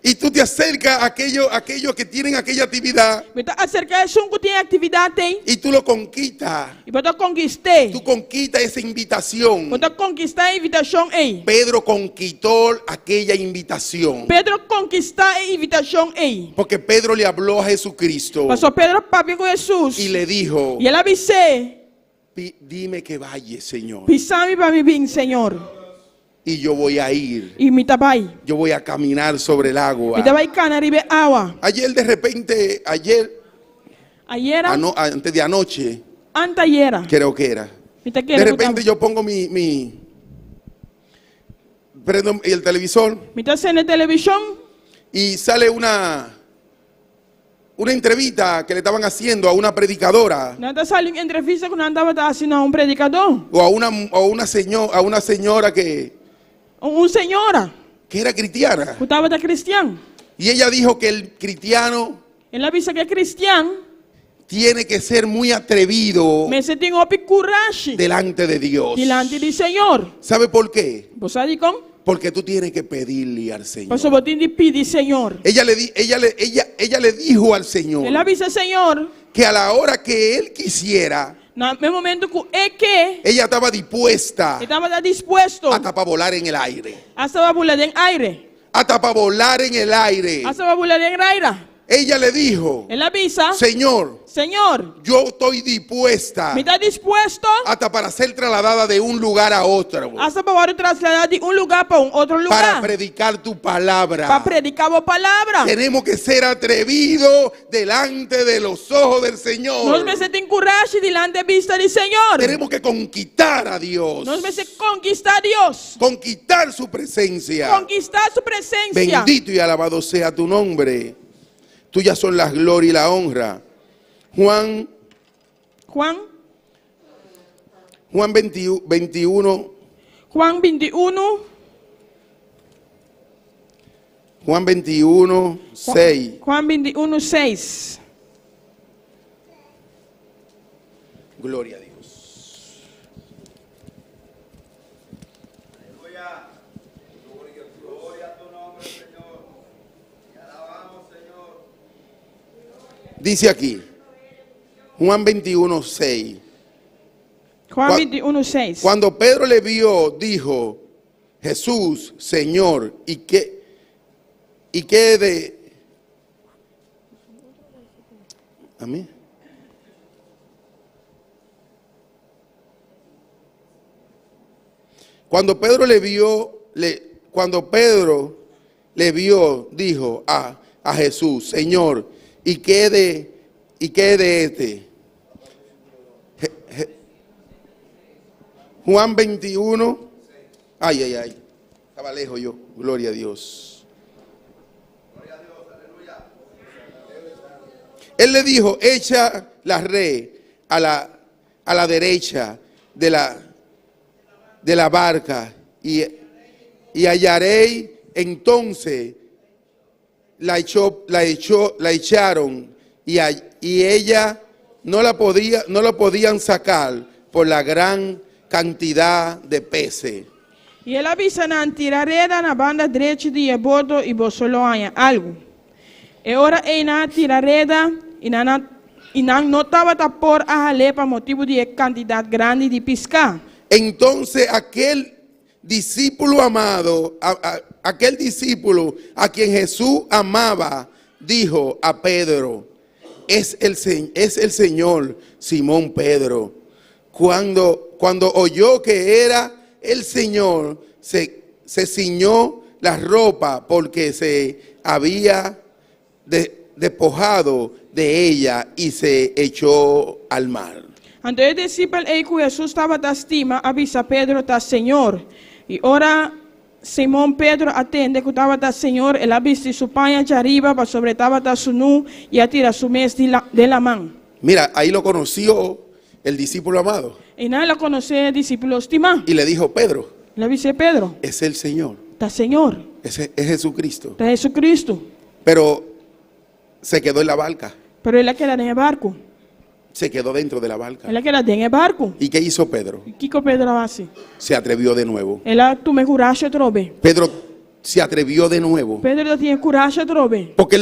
Y tú te acercas a aquellos que tienen aquella actividad Então acercar é um que tem atividade tem. y tú lo conquistas. E para conquistar. Tú conquistas esa invitación. Para conquistar a invitação aí. Pedro conquistó aquella invitación. Pedro conquistar a invitação aí. Porque Pedro le habló a Jesucristo Passou Pedro para com Jesus. y le dijo, E ela disse: dime que vaya, Señor. "Pisame para mim bem, Senhor." Y yo voy a ir. E me tabai. Yo voy a caminar sobre el agua. Me tabai cana ribe água. Ayer de repente, Ayer, antes de anoche, antayera. creo que era. Mita De kera repente yo pongo prendo el televisor mita sene televisión. y sale una entrevista que le estaban haciendo a una predicadora Nada salió en entrevista con andaba haciendo a un predicador. o a una señora que Un señora era cristiana. que estaba cristiano. Y ella dijo que el cristiano Ela avisa que é cristiano, tiene que ser muy atrevido mas você tem coragem delante de Dios. diante do Senhor. ¿Sabe por qué? Você sabe como? Porque tú tienes que pedirle al Señor. Você vai ter de pedir, Senhor. Ella le dijo al Señor Ela avisa, Senhor, que a la hora que él quisiera, no momento que ella estaba dispuesta estava disposto hasta para volar en el aire. a volar em aire. Hasta para volar en el aire. A volar em aire. Ella le dijo, Ela avisa, Señor, Senhor, yo estoy dispuesta me está disposto hasta para ser trasladada de un lugar a otro, para trasladar de lugar para outro para lugar. predicar tu palabra. Para predicar a palavra. Tenemos que ser atrevidos delante de los ojos del Señor. Nós precisamos ter coragem diante da vista do Senhor. Tenemos que conquistar a Dios, Nós precisamos conquistar Deus. conquistar su presencia. Conquistar su presencia. Bendito y alabado sea tu nombre. Tuyas son las gloria y la honra. Juan 21. Juan 21. Juan 21, 6. Juan 21, 6. Gloria a Dios. Dice aquí, Juan 21, 6. Juan 21, 6. Cuando Pedro le vio, dijo, Jesús, Señor, ¿y qué de... ¿A mí? Cuando Pedro le vio, dijo a Jesús, Señor, ¿y qué de este? Juan 21. Ay. Estaba lejos yo. Gloria a Dios. Él le dijo, echa la red a la derecha de la barca y hallaréis. Entonces la echaron y ella no la podían sacar por la gran cantidad de peces. E ela avisa na tirareda na banda direita de bordo e bolsoloanha algo. E ora na tirareda e não estava por a por motivo de quantidade grande de pescar. Entonces aquel discípulo amado, aquel discípulo a quien Jesús amaba, dijo a Pedro, es el Señor. Simón Pedro, cuando oyó que era el Señor, se ciñó la ropa porque se había despojado de ella y se echó al mar. Então o discípulo que Jesus estava da estima avisa Pedro da Senhor. E ora Simão Pedro atende que estava da Senhor, ele avisa su panha de arriba para sobre estava da su nu e atira su mes de la mão. Mira, ahí lo conoció el discípulo amado. E não ela conheceu o discípulo estimado. Y le dijo, Pedro, Ele avisa Pedro, es el Señor, da Senhor, es Jesucristo. da Jesucristo. Pero se quedó en la barca, Pero ele queda em barco. se quedó dentro de la barca. Ele queda em barco. ¿Y qué hizo Pedro? E o que Pedro faz? Se atrevió de nuevo. Ela tome coragem trobe. Pedro se atrevió de nuevo. Pedro tinha coragem trobe. Porque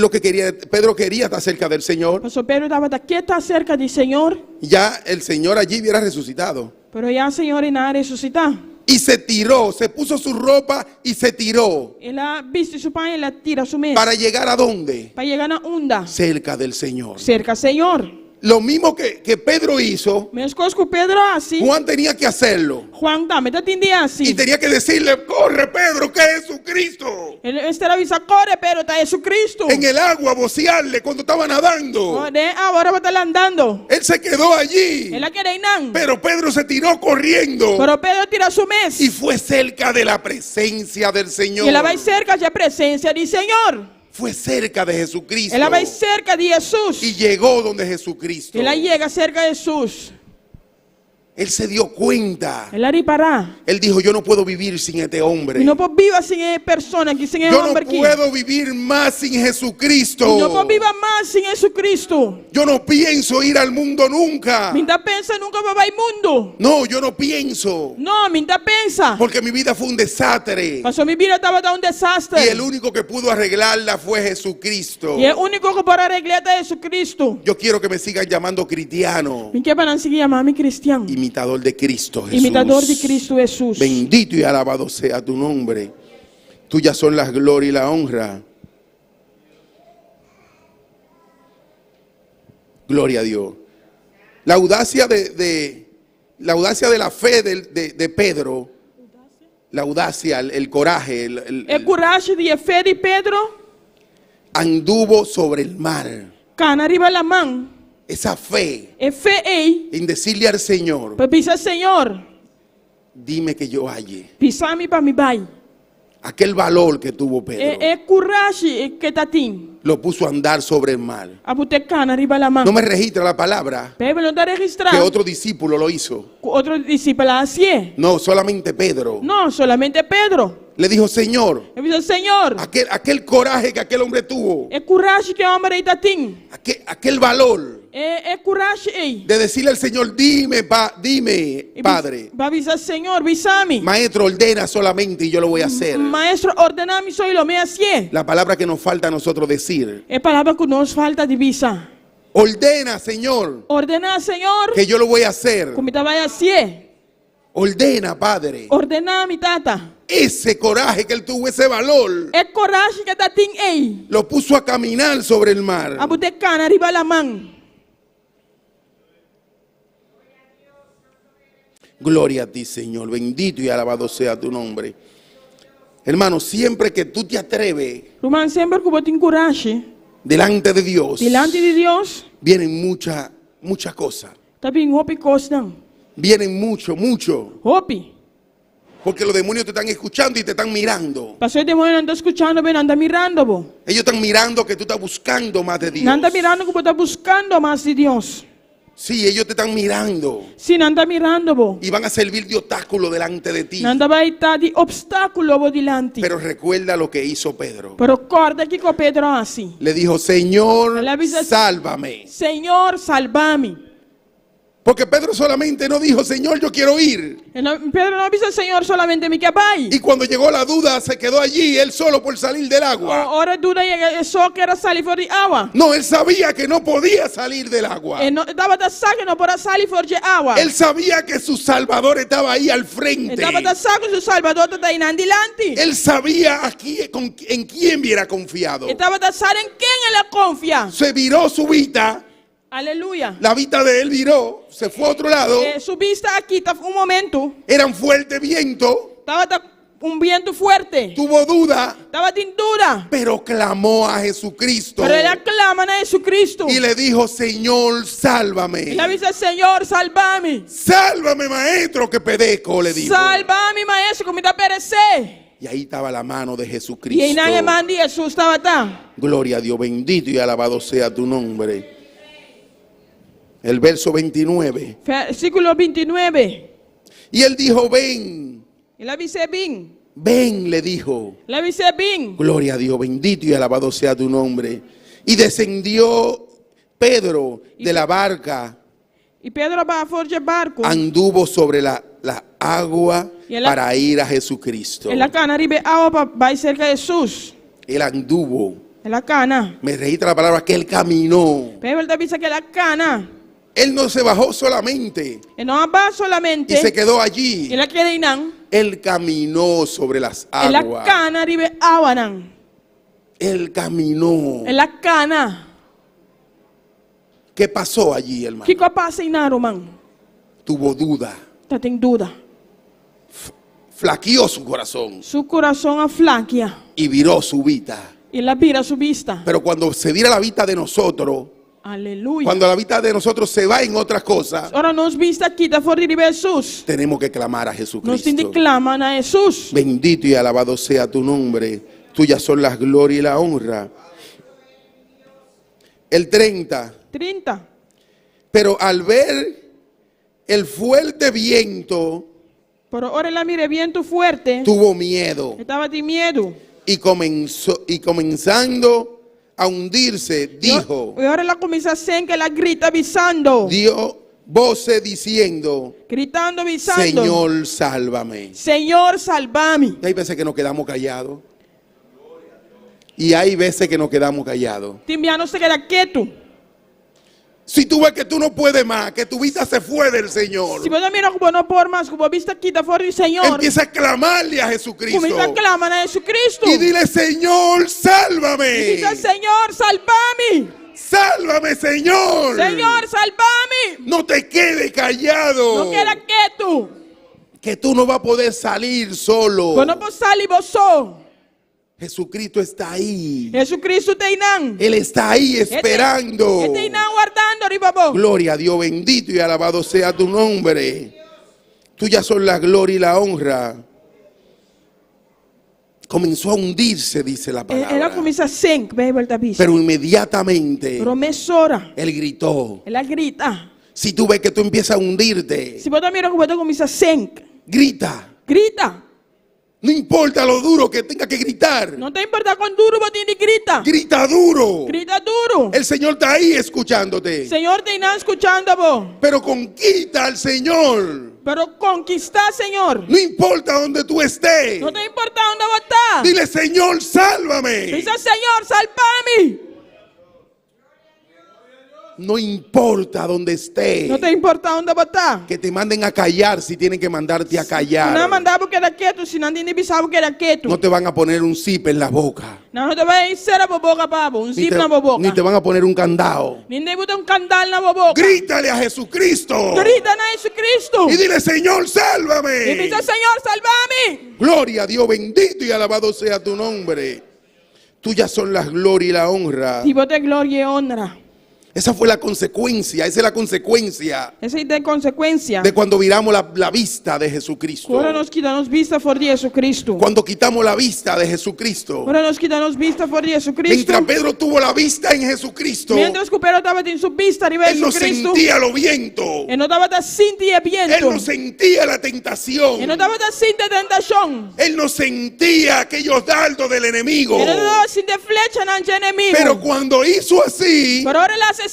Pedro quería estar cerca del Señor. Pastor Pedro estava aqui, está cerca do Senhor. Ya el Señor allí hubiera resucitado. Pero ya o Senhor irá ressuscitar. Y se tiró, se puso su ropa y se tiró. Ela viste su pai, ela tira su mesa. ¿Para llegar a dónde? Para chegar na onda. Cerca del Señor. Cerca, Senhor. Lo mismo que Pedro hizo, Mesma coisa que o Pedro assim, Juan tenía que hacerlo. Juan também atendia Y assim. tenía que decirle, corre Pedro, que es Jesucristo. Ele estava avisando, corre, Pedro, está Jesus Cristo. En el agua, vocearle cuando estaba nadando. Agora vai estar andando. Él se quedó allí. Ele quer ir não. Pero Pedro se tiró corriendo Pero Pedro tira su mes. y fue cerca de la presencia del Señor. E ela vai cerca da presença do Senhor. Fue cerca de Jesucristo. Ela vai cerca de Jesus. Y llegó donde Jesucristo. Ela chega cerca de Jesus. Él se dio cuenta. Ela reparar. Él dijo, yo no puedo vivir sin este hombre. E não pode viver sem a pessoa aqui, sem o Yo no homem aqui. puedo vivir más sin E não Jesucristo. pode viver mais sem Jesus Cristo. Yo no pienso ir al mundo nunca. Minta pensa nunca vai ao mundo. No, yo no pienso. Não, minta pensa. Porque mi vida fue un desastre. Passou minha vida estava dando desastre. Y el único que pudo arreglarla fue Jesucristo. E o único que pode arreglar é Jesus Cristo. Yo quiero que me sigan llamando cristiano. Me quer para não seguir chamar-me cristiano. Imitador de Cristo Jesús. Imitador de Cristo Jesús. Bendito y alabado sea tu nombre. Tuyas son las gloria y la honra. Gloria a Dios. La audacia de la fe de Pedro, la audacia, el coraje, É coragem de fé de Pedro. anduvo sobre el mar. Cana arriba la mão. Esa fe É fé aí. en decirle al Señor, Para pisar Senhor. dime que yo halle. Pisar-me para me vai. Aquel valor que tuvo Pedro É coragem que tá tem. lo puso a andar sobre el mar. A botar cana arriba la mão. No me registra la palabra Pedro não está que registrado. otro discípulo lo hizo. Outro discípulo assim. No, solamente Pedro. Não, solamente Pedro. Le dijo, Señor, Ele disse, Senhor, aquel coraje que aquel hombre tuvo, é coragem que o homem aí tá tem. aquel valor É coragem aí. de decirle al Señor, dime, Padre. Vai avisar, Senhor, avisa-me. Maestro, ordena solamente y yo lo voy a hacer. Maestro, ordena-me só e lo me assim. La palabra que nos falta a nosotros decir. É palavra que nos falta de visa. Ordena, Señor, Ordena, Senhor, que yo lo voy a hacer. como vai assim. Ordena, Padre. Ordena-me, tata. Ese coraje que él tuvo, ese valor, É coragem que tá tem aí. lo puso a caminar sobre el mar. A botar cana arriba la mão. Gloria a ti, Señor. Bendito y alabado sea tu nombre. Hermano, siempre que tú te atreves Romano, sempre que você tem coragem, delante de Dios, delante de Deus, vienen muchas cosas. tá bem hope coisa. Vienen mucho. Hope. Porque los demonios te están escuchando y te están mirando. Pastor, o demônio não está escutando, bem, não está mirando, bo. Ellos están mirando que tú estás buscando más de Dios. Não está mirando que você está buscando mais de Deus. Sí, ellos te están mirando Se não está mirando, bo. y van a servir de obstáculo delante de ti. Não vai estar de obstáculo bo delante. Pero recuerda lo que hizo Pedro. Pero recorda que com Pedro assim. Le dijo, Señor, Él avisa- sálvame. Senhor, salva-me. Porque Pedro solamente no dijo, Señor, yo quiero ir. Pedro não avisa, Senhor, solamente me quer vai. Y cuando llegó la duda, se quedó allí, él solo por salir del agua. Ora dura e só quer sair fora de água. No, él sabía que no podía salir del agua. Estava da saga, não pode sair fora de água. Él sabía que su Salvador estaba ahí al frente. Estava da saga, o Salvador está aí adelante. Él sabía en quién hubiera confiado. Estava da saga em quem ele confia. Se viró su vista, Aleluia. la vista de él viró, se fue a otro lado. Sua vista aqui tá momento. Era un fuerte viento, Estava vento forte. tuvo duda, Estava de dura. pero clamó a Jesucristo. Pero ele clama a Jesucristo. Y le dijo, Señor, sálvame. Ele avisa, Senhor, salva-me. Sálvame, maestro, que pedeco, le dijo. Salva-me, maestro, que me dá perecer. Y ahí estaba la mano de E Jesucristo. aí na mão de Jesus estava tá. Gloria a Dios, bendito y alabado sea tu nombre. El verso 29. Versículo 29. Y él dijo, ven, Ele avisa bem. ven, le dijo. Ele avisa bem. Gloria a Dios, bendito y alabado sea tu nombre. Y descendió Pedro de la barca, E Pedro vai fora de barco. anduvo sobre la agua Y él- para ir a Jesucristo. Ele cana ribe água vai cerca de Jesus. Él anduvo. Ele cana. Me registra la palabra que él caminó. Pedro avisa que ele cana. Él no se bajó solamente E não vai solamente. y se quedó allí. Ele queda aí não. Él caminó sobre las Ele aguas. cana ribe água não. Él caminó. Ele cana. ¿Qué pasó allí, hermano? Que passa inaro man? Tuvo duda. Tá tem dúvida. Flaqueó su corazón Su coração aflaquia. y viró su vida. E la vira su vista. Pero cuando se vira la vista de nosotros, Aleluia. cuando la vista de nosotros se va en otras cosas, Ora nos vista aqui da fora de Jesus. tenemos que clamar a Nós Jesucristo. temos de clamar a Jesus. Bendito y alabado sea tu nombre. Tuyas son las glorias y la honra. El 30. 30. Pero al ver el fuerte viento, Pero ora ela mira viento fuerte. tuvo miedo Estava de medo. y comenzando a hundirse, dijo, E ora ela começa a sentir que ela grita avisando. dio voces diciendo, Gritando avisando. Señor, sálvame. Señor, salva-me. Y hay veces que nos quedamos callados. Y hay veces que nos quedamos callados. Timbia não se queda quieto. Si tú ves que tú no puedes más, que tu vida se fue del Señor, Se você mira como não por mais, como vista aqui da fora do Senhor. empieza a clamarle a Jesucristo Começa a clamar a Jesus Cristo. y dile, Señor, E sálvame. diz, Senhor, salva-me. Sálvame, Señor. Senhor, salva-me. No te quedes callado. Não queda quieto. Que tú no vas a poder salir solo. Quando você sair, você. Jesucristo está ahí. Jesus Cristo tem não. Él está ahí esperando. Ele tem não guardando, ribabo. Gloria a Dios, bendito y alabado sea tu nombre. Tuyas son la gloria y la honra. Comenzó a hundirse, dice la Ela palabra. começa a sentir, vai voltar a vista. Pero inmediatamente Pero mesora. él gritó. Ela grita. Si tú ves que tú empiezas a hundirte, Se você mira como você começa a sentir. grita. Grita. No importa lo duro que tenga que gritar. Não tem importa quão duro você tem de grita. Grita duro. Grita duro. El Señor está ahí escuchándote. Senhor tem não escutando vos. Pero conquista al Señor. Pero conquistar, Senhor. No importa donde tú estés. Não tem importa onde você está. Dile, Señor, sálvame. Dice, Senhor, salva-me. No importa donde estés. Não tem importa onde você está. Que te manden a callar si tienen que mandarte a Não callar. mandar porque era quieto, se não tem de bisar porque era quieto. No te van a poner un zip en la boca. Não te vai encher a boboca, pabo. Ni Zip te, na boboca. ni te van a poner un candado. Nem te botar candal na boboca. Grítale a Jesucristo. Grita na Jesus Cristo. Y dile, Señor, E sálvame. dice, Senhor, salva-me. Gloria a Dios, bendito y alabado sea tu nombre. Tuyas son las glorias y la honra. E bote glória e honra. Esa fue la consecuencia, esa es la consecuencia Essa é a consequência. de cuando viramos la vista de Jesucristo. Agora nós quitamos vista fora de Jesus Cristo. Cuando quitamos la vista de Jesucristo. Agora nós quitamos vista fora de Jesus Cristo. Mientras Pedro tuvo la vista en Jesucristo, Mientras que Pedro estava em sua vista de él no Jesus Cristo. sentía los vientos. Ele não estava sentindo Él viento. no sentía la tentación. Ele não estava sentindo tentação. Él no sentía aquellos dardos del enemigo. Ele não estava sentindo flecha na inimigo. Pero cuando hizo así, Pero ahora la asesina.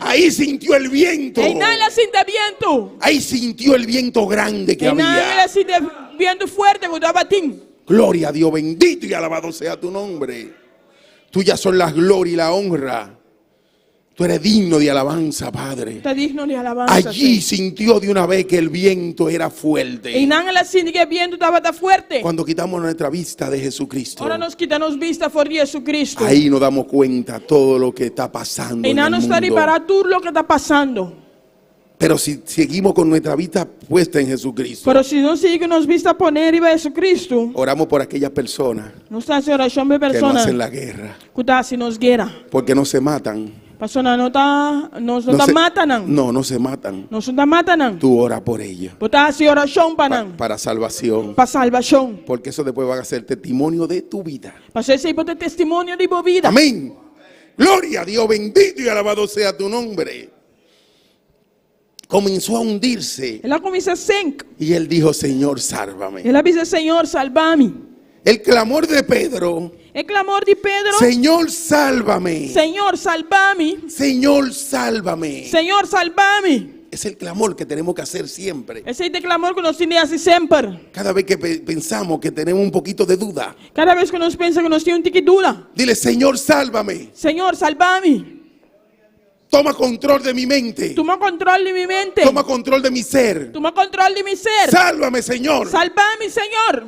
ahí sintió el viento. E não ela sente viento. Ahí sintió el viento grande que E não ela había. sente viento fuerte que estava tim. Gloria a Dios, bendito y alabado sea tu nombre. Tuyas son las glorias y la honra. Tú eres digno de alabanza, Padre. Está digno de alabanza. Allí sintió de una vez que el viento era E fuerte. não ela sente que o viento estava fuerte. Cuando quitamos nuestra vista de Jesucristo, Ahora nos quitamos vista fora de Jesus Cristo. ahí nos damos cuenta todo lo que está pasando E en não el nos está mundo. para tudo o que está passando. Pero si seguimos con nuestra vista puesta en Jesucristo, Pero se não sigue nos vista poner em Jesus Cristo, oramos por aquellas personas não está em oração de que no pessoas hacen la guerra, que está se nos guerra. porque no se matan. Persona não está nos não No está se, mata não. no se matan. Não está mata não. Tú ora por ellas Botar assim oração para não. para salvación, Para salvação. porque eso después va a ser testimonio de tu vida. Para ser esse botar testemunho de boa vida. Amén. Gloria a Dios, bendito y alabado sea tu nombre. Comenzó a hundirse Ela começa a sentir. y él dijo, Señor, sálvame. Ela diz, Senhor, salva-me. El clamor de Pedro, O clamor de Pedro. Señor, sálvame. Senhor, salva-me. Señor, sálvame. Senhor, salva-me. Es el clamor que tenemos que hacer siempre. Esse é o clamor que nós temos assim sempre. Cada vez que pensamos que tenemos un poquito de duda, Cada vez que nós pensamos que nós temos que dura. dile, Señor, sálvame. Senhor, salva-me. Toma control de mi mente. Toma controle de minha mente. Toma control de mi ser. Toma controle de meu ser. Sálvame, Señor. Salva-me, Senhor.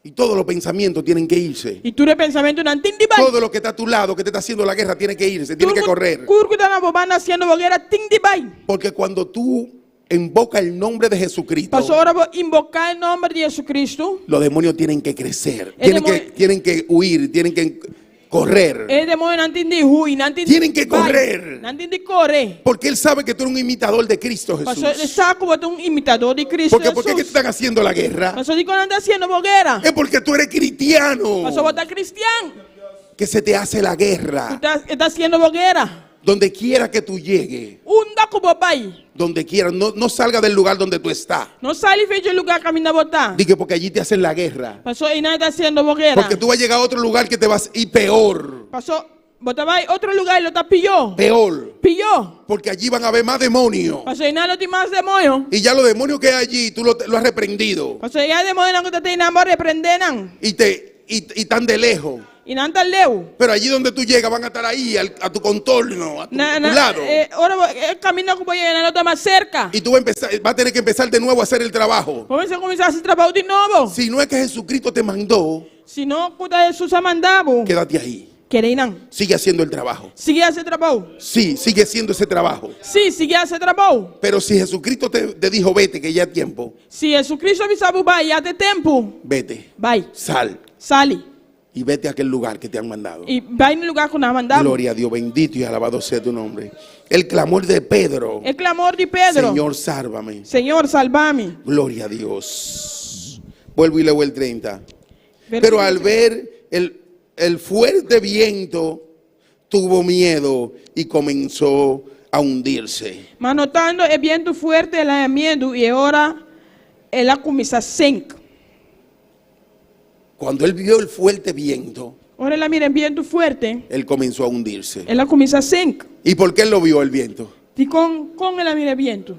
Y todos los pensamientos tienen que irse. Y tu pensamento nan ting di bay. Todo lo que está a tu lado, que te está haciendo la guerra, tiene que irse, tiene que correr. Kurku dana bobana haciendo boguera ting di bay. Porque cuando tú invocas el nombre de Jesucristo, Pasó ahora a invocar el nombre de Jesucristo. los demonios tienen que crecer, El tienen que huir, tienen que correr. El demonio nan ting di hui, nan ting di Tienen que bay. correr. Nan ting di corre. Porque Él sabe que tú eres un imitador de Cristo Pasó el Jesús. saco bote un imitador de Cristo Porque ¿por qué que te Jesús. están haciendo la guerra? Pasó di con anda haciendo boguera. Es porque tú eres cristiano. Pasó bota cristiano. Que se te hace la Tú guerra. estás haciendo boguera. Donde quiera que tú llegues, Unda como bay. donde quiera, no salga del lugar donde tú estás. No sale fecho el lugar camina botar. Dije porque allí te hacen la guerra. Pasó y nada está haciendo boguera. Porque tú vas a llegar a otro lugar que te vas a ir peor. Pasó, botaba otro lugar y lo está pilló. Peor. Pilló. Porque allí van a haber más demonios. Pasó y nada no tiene más demonio. Y ya los demonios que hay allí, tú lo has reprendido. Pasó ya demonio que te tienen amor reprendenan. Y están de lejos. Y nada leo. Pero allí donde tú llegas van a estar ahí, a tu contorno, a tu lado. Ahora el camino como llegar no está más cerca. Y tú vas a tener que empezar de nuevo a hacer el trabajo. ¿Cómo se comienza a hacer trabajo de nuevo? Si no es que Jesucristo te mandó, Si no, puta Jesús ha mandado. quédate ahí. Quereinan. Sigue haciendo el trabajo. Sigue a hacer trabajo. Sí, sigue haciendo ese trabajo. Sí, sigue a hacer trabajo. Pero si Jesucristo te dijo, vete, que ya es tiempo, Si Jesucristo avisaba, vaya de tiempo. vete, Vai. sal Sale. y vete a aquel lugar que te han mandado. Y va en el lugar que nos ha mandado. Gloria a Dios, bendito y alabado sea tu nombre. El clamor de Pedro, El clamor de Pedro. Señor, sálvame. Señor, salvame. Gloria a Dios. Vuelvo y leo el 30. Pero al ver el fuerte viento, tuvo miedo y comenzó a hundirse. Mas notando el viento fuerte, el allanamiento, y ahora él comienza a sentir. Cuando él vio el fuerte viento, Ahora él mira el viento fuerte, él comenzó a hundirse. él comienza a sentir. ¿Y por qué él lo vio el viento? Y con él mira el viento.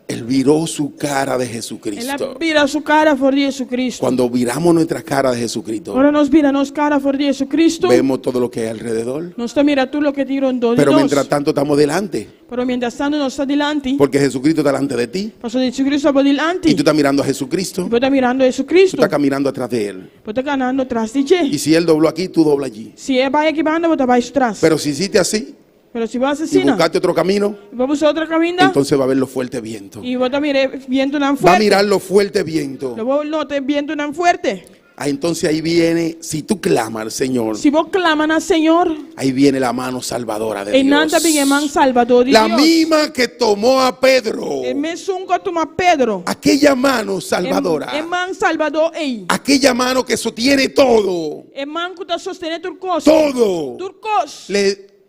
Él viró su cara de Él Jesucristo. mira su cara por Jesucristo. Cuando viramos nuestra cara de Jesucristo, Ahora nos mira nos cara por Jesucristo. vemos todo lo que hay alrededor. Nos está mira tú lo que tiró en dos. Pero mientras tanto estamos delante, Pero mientras tanto nos está delante. porque Jesucristo está delante de ti. Pasó Jesucristo por delante. Y tú estás mirando a Jesucristo, Vos estás mirando a tú Jesucristo. estás caminando atrás de él. Vos estás ganando atrás de Y Che. si él dobló aquí, tú dobla allí. Si él va equivando, vos te vas atrás. Pero si hiciste así Pero si vas y asesinar, buscaste otro camino, vamos a otra camina. entonces va a haber los fuertes vientos. Y vos te mires viento tan Va a fuerte. mirar los fuertes vientos. Luego no te viento tan fuerte. Ah, entonces ahí viene, si tú clamas al Señor, Si vos claman al Señor, ahí viene la mano salvadora de en nanta bien Dios. man salvador de La Dios. misma que tomó a Pedro. El me sunco toma Pedro. Aquella mano salvadora. El man salvador ey. Aquella mano que sostiene todo. El man que te sostiene turcos. Todo. Turcos.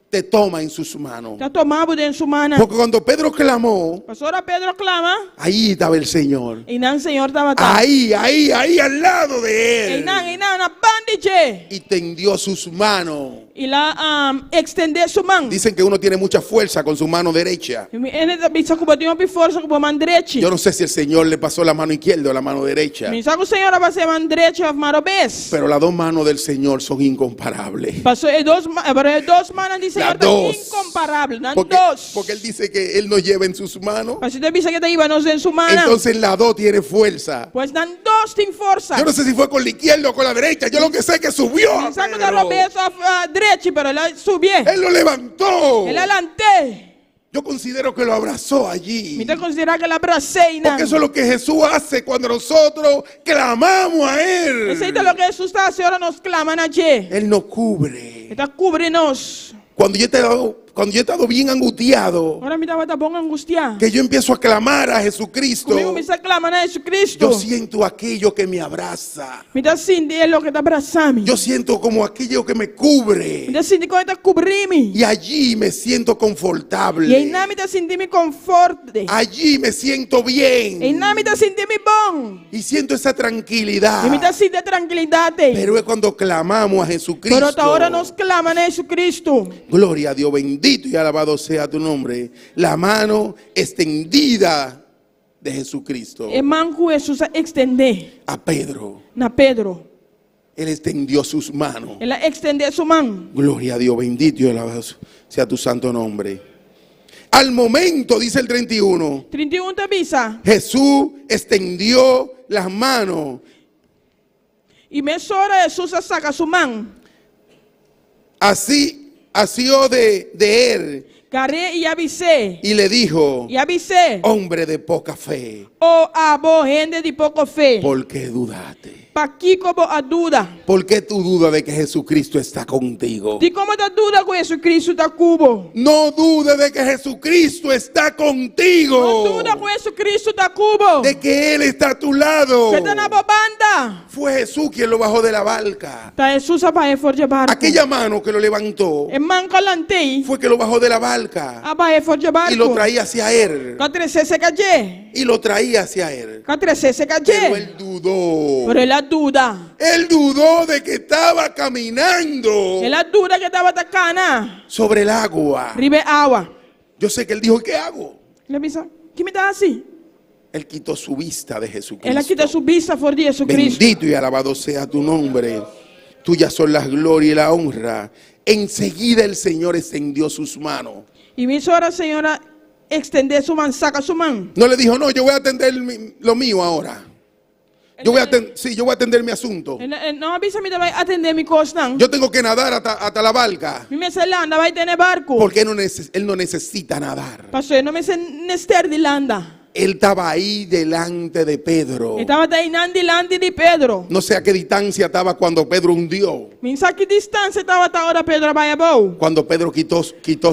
Te toma en sus manos. Te tomado de en su mano. Porque cuando Pedro clamó, Pues ahora Pedro clama. ahí estaba el Señor. Y nan Señor estaba Ahí al lado de Y él. nan, una bandiche. Y tendió sus manos. Y la extender su mano. Dicen que uno tiene mucha fuerza con su mano derecha. En esta pizza como tiene más fuerza como man derecha. Yo no sé si el Señor le pasó la mano izquierda o la mano derecha. Mi saco Señor va a ser man derecha o mano vez. Pero las dos manos del Señor son incomparables. Pasó pero el dos manos dice Las Señor dos. incomparable. Dan Porque, dos. porque Él dice que Él nos lleva en sus manos. Así te dice que te iban en su mano. Entonces las dos tiene fuerza. Pues dan dos sin fuerza. Yo no sé si fue con la izquierda o con la derecha. Yo lo que sé es que subió a Mi saco de Pedro. Roberto derecha, pero él subió. Él lo levantó. Él adelante. Yo considero que lo abrazó allí. Me te considera que la abracé y Porque eso es lo que Jesús hace cuando nosotros clamamos a Él. Eso es lo que Jesús está haciendo, ahora nos claman allí. Él nos cubre. Está cúbrenos. Cuando yo he estado bien angustiado, Ahora me estaba tan angustia. que yo empiezo a clamar a Jesucristo, Conmigo me está clamando a Jesucristo. yo siento aquello que me abraza. Me está sintiendo lo que está abrazando. Yo siento como aquello que me cubre. Me está sintiendo que está cubriendo. Y allí me siento Y en confortable. nada me está sintiendo conforte. Allí me siento En bien. nada me está sintiendo bon. Y siento esa tranquilidad. Y me está sintiendo tranquilidad. Pero es cuando clamamos a Jesucristo. Pero hasta ahora nos claman a Jesucristo. Gloria a Dios, bendito y alabado sea tu nombre. La mano extendida de Jesucristo El manco Jesús extende a Pedro. na Pedro. Él extendió sus manos. Él extende su mano. Gloria a Dios, bendito y alabado sea tu santo nombre. Al momento, dice el 31, 31 ta bisa. Jesús extendió las manos. Y me sora Jesus saca su man. Así asió de él Gare y avise. y le dijo, Y avise. hombre de poca fe, O abo gente de poco fe. ¿por qué dudaste? Pa kiko bo a duda. ¿Por qué tú dudas de que Jesucristo está contigo? Di como ta duda con Jesucristo ta cubo. No dudes de que Jesucristo está contigo. No duda con Jesucristo ta cubo. De que Él está a tu lado. Que ta na banda. Fue Jesús quien lo bajó de la barca. Ta Jesus apa e forje barco. Aquella mano que lo levantó E man kalantei. fue que lo bajó de la barca Apa e forje barco. y lo traía hacia Él. Katre se kaje. Y lo traía hacia Él. Katre se Pero kaje. Él dudó. Pero la duda. Él dudó de que estaba caminando E la duda que estaba tacana. sobre el agua. Ribe agua. Yo sé que Él dijo, ¿qué hago? Le bisa. Que me da así? Él quitó su vista de Jesucristo. Él quita su vista por Jesucristo. Bendito y alabado sea tu nombre. Tuyas son las glorias y la honra. Enseguida el Señor extendió sus manos. Y mi sora señora extender su man, saca su man. No le dijo, no, yo voy a atender lo mío ahora. Yo voy a atender mi asunto. No avisa mi va a atender mi costan. Yo tengo que nadar hasta la barca. Mi me se landa va a tener barco. Porque él no necesita nadar. Pastor, no me se nester de landa. Él estaba ahí delante de Pedro. Estaba ahí nandi landi de Pedro. No sé a qué distancia estaba cuando Pedro hundió. Min sa que distancia estaba hasta ahora Pedro vaya bau. Cuando Pedro quitó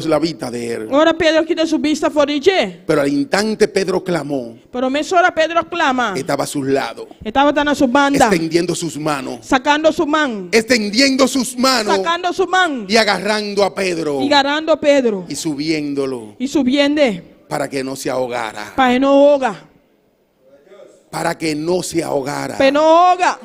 la vista de él. Ahora Pedro quita su vista por allí. Pero al instante Pedro clamó. Pero me sora Pedro clama. Estaba a sus lados. Estaba tan a su banda. Extendiendo sus manos. Sacando su man. Extendiendo sus manos. Sacando su man. Y agarrando a Pedro. Y ganando a Pedro. Y subiéndolo. Y subiendo. Para que no se ahogara. Para que no ahoga. Para que no se ahogara. Para no ahoga.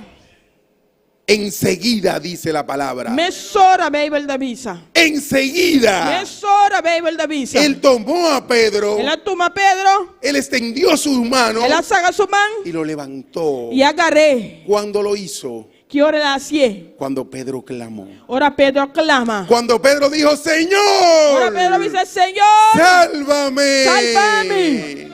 Enseguida dice la palabra. Me sora Bible da visa. Enseguida. Me sora Bible da visa. Él tomó a Pedro. Él la toma Pedro. Él extendió sus manos. Él la saca su man. Y lo levantó. Y agarré. Cuando lo hizo. ¿Qué hora la hacía? Cuando Pedro clamó. Ahora Pedro clama. Cuando Pedro dijo, Señor. Ahora Pedro dice, Señor. Sálvame. Sálvame.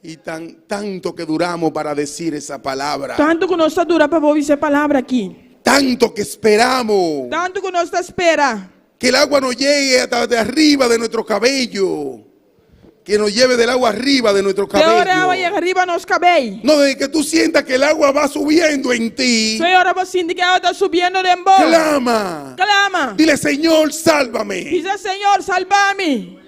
Y tanto que duramos para decir esa palabra. Tanto que nos está dura para oír esa palabra aquí. Tanto que esperamos. Tanto que nos está espera. Que el agua nos llegue hasta de arriba de nuestro cabello. Que nos lleve del agua arriba de nuestro Que ahora vaya cabello. arriba nos cabello. No, de que tú sientas que el agua va subiendo en ti. Señor, vos sientes que ahora está subiendo de embo. Clama. Clama. Dile, Señor, sálvame. Dice, Señor, sálvame.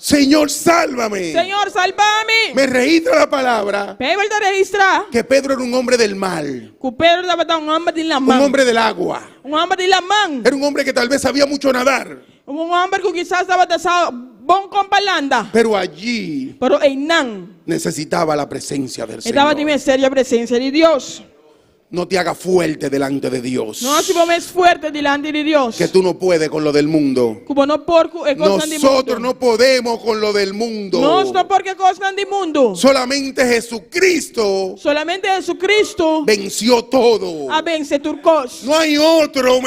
Señor, sálvame. Señor, sálvame. Me registra la palabra Pedro te registra. que Pedro era un hombre del mal. Que Pedro estaba un hombre de la Un man. hombre del agua. Un hombre de la man. Era un hombre que tal vez sabía mucho nadar. Un hombre que quizás estaba tasado bon con palanda. Pero allí Pero Einan necesitaba la presencia del estaba Señor. en seria presencia de Dios. No te hagas fuerte delante de Dios. No si vos es fuerte delante de Dios. Que tú no puedes con lo del mundo. Como no porco e cosas de Nosotros mundo. no podemos con lo del mundo. No porque cosas de mundo. Solamente Jesucristo Solamente Jesucristo venció todo. a vence turcos. No hay otro.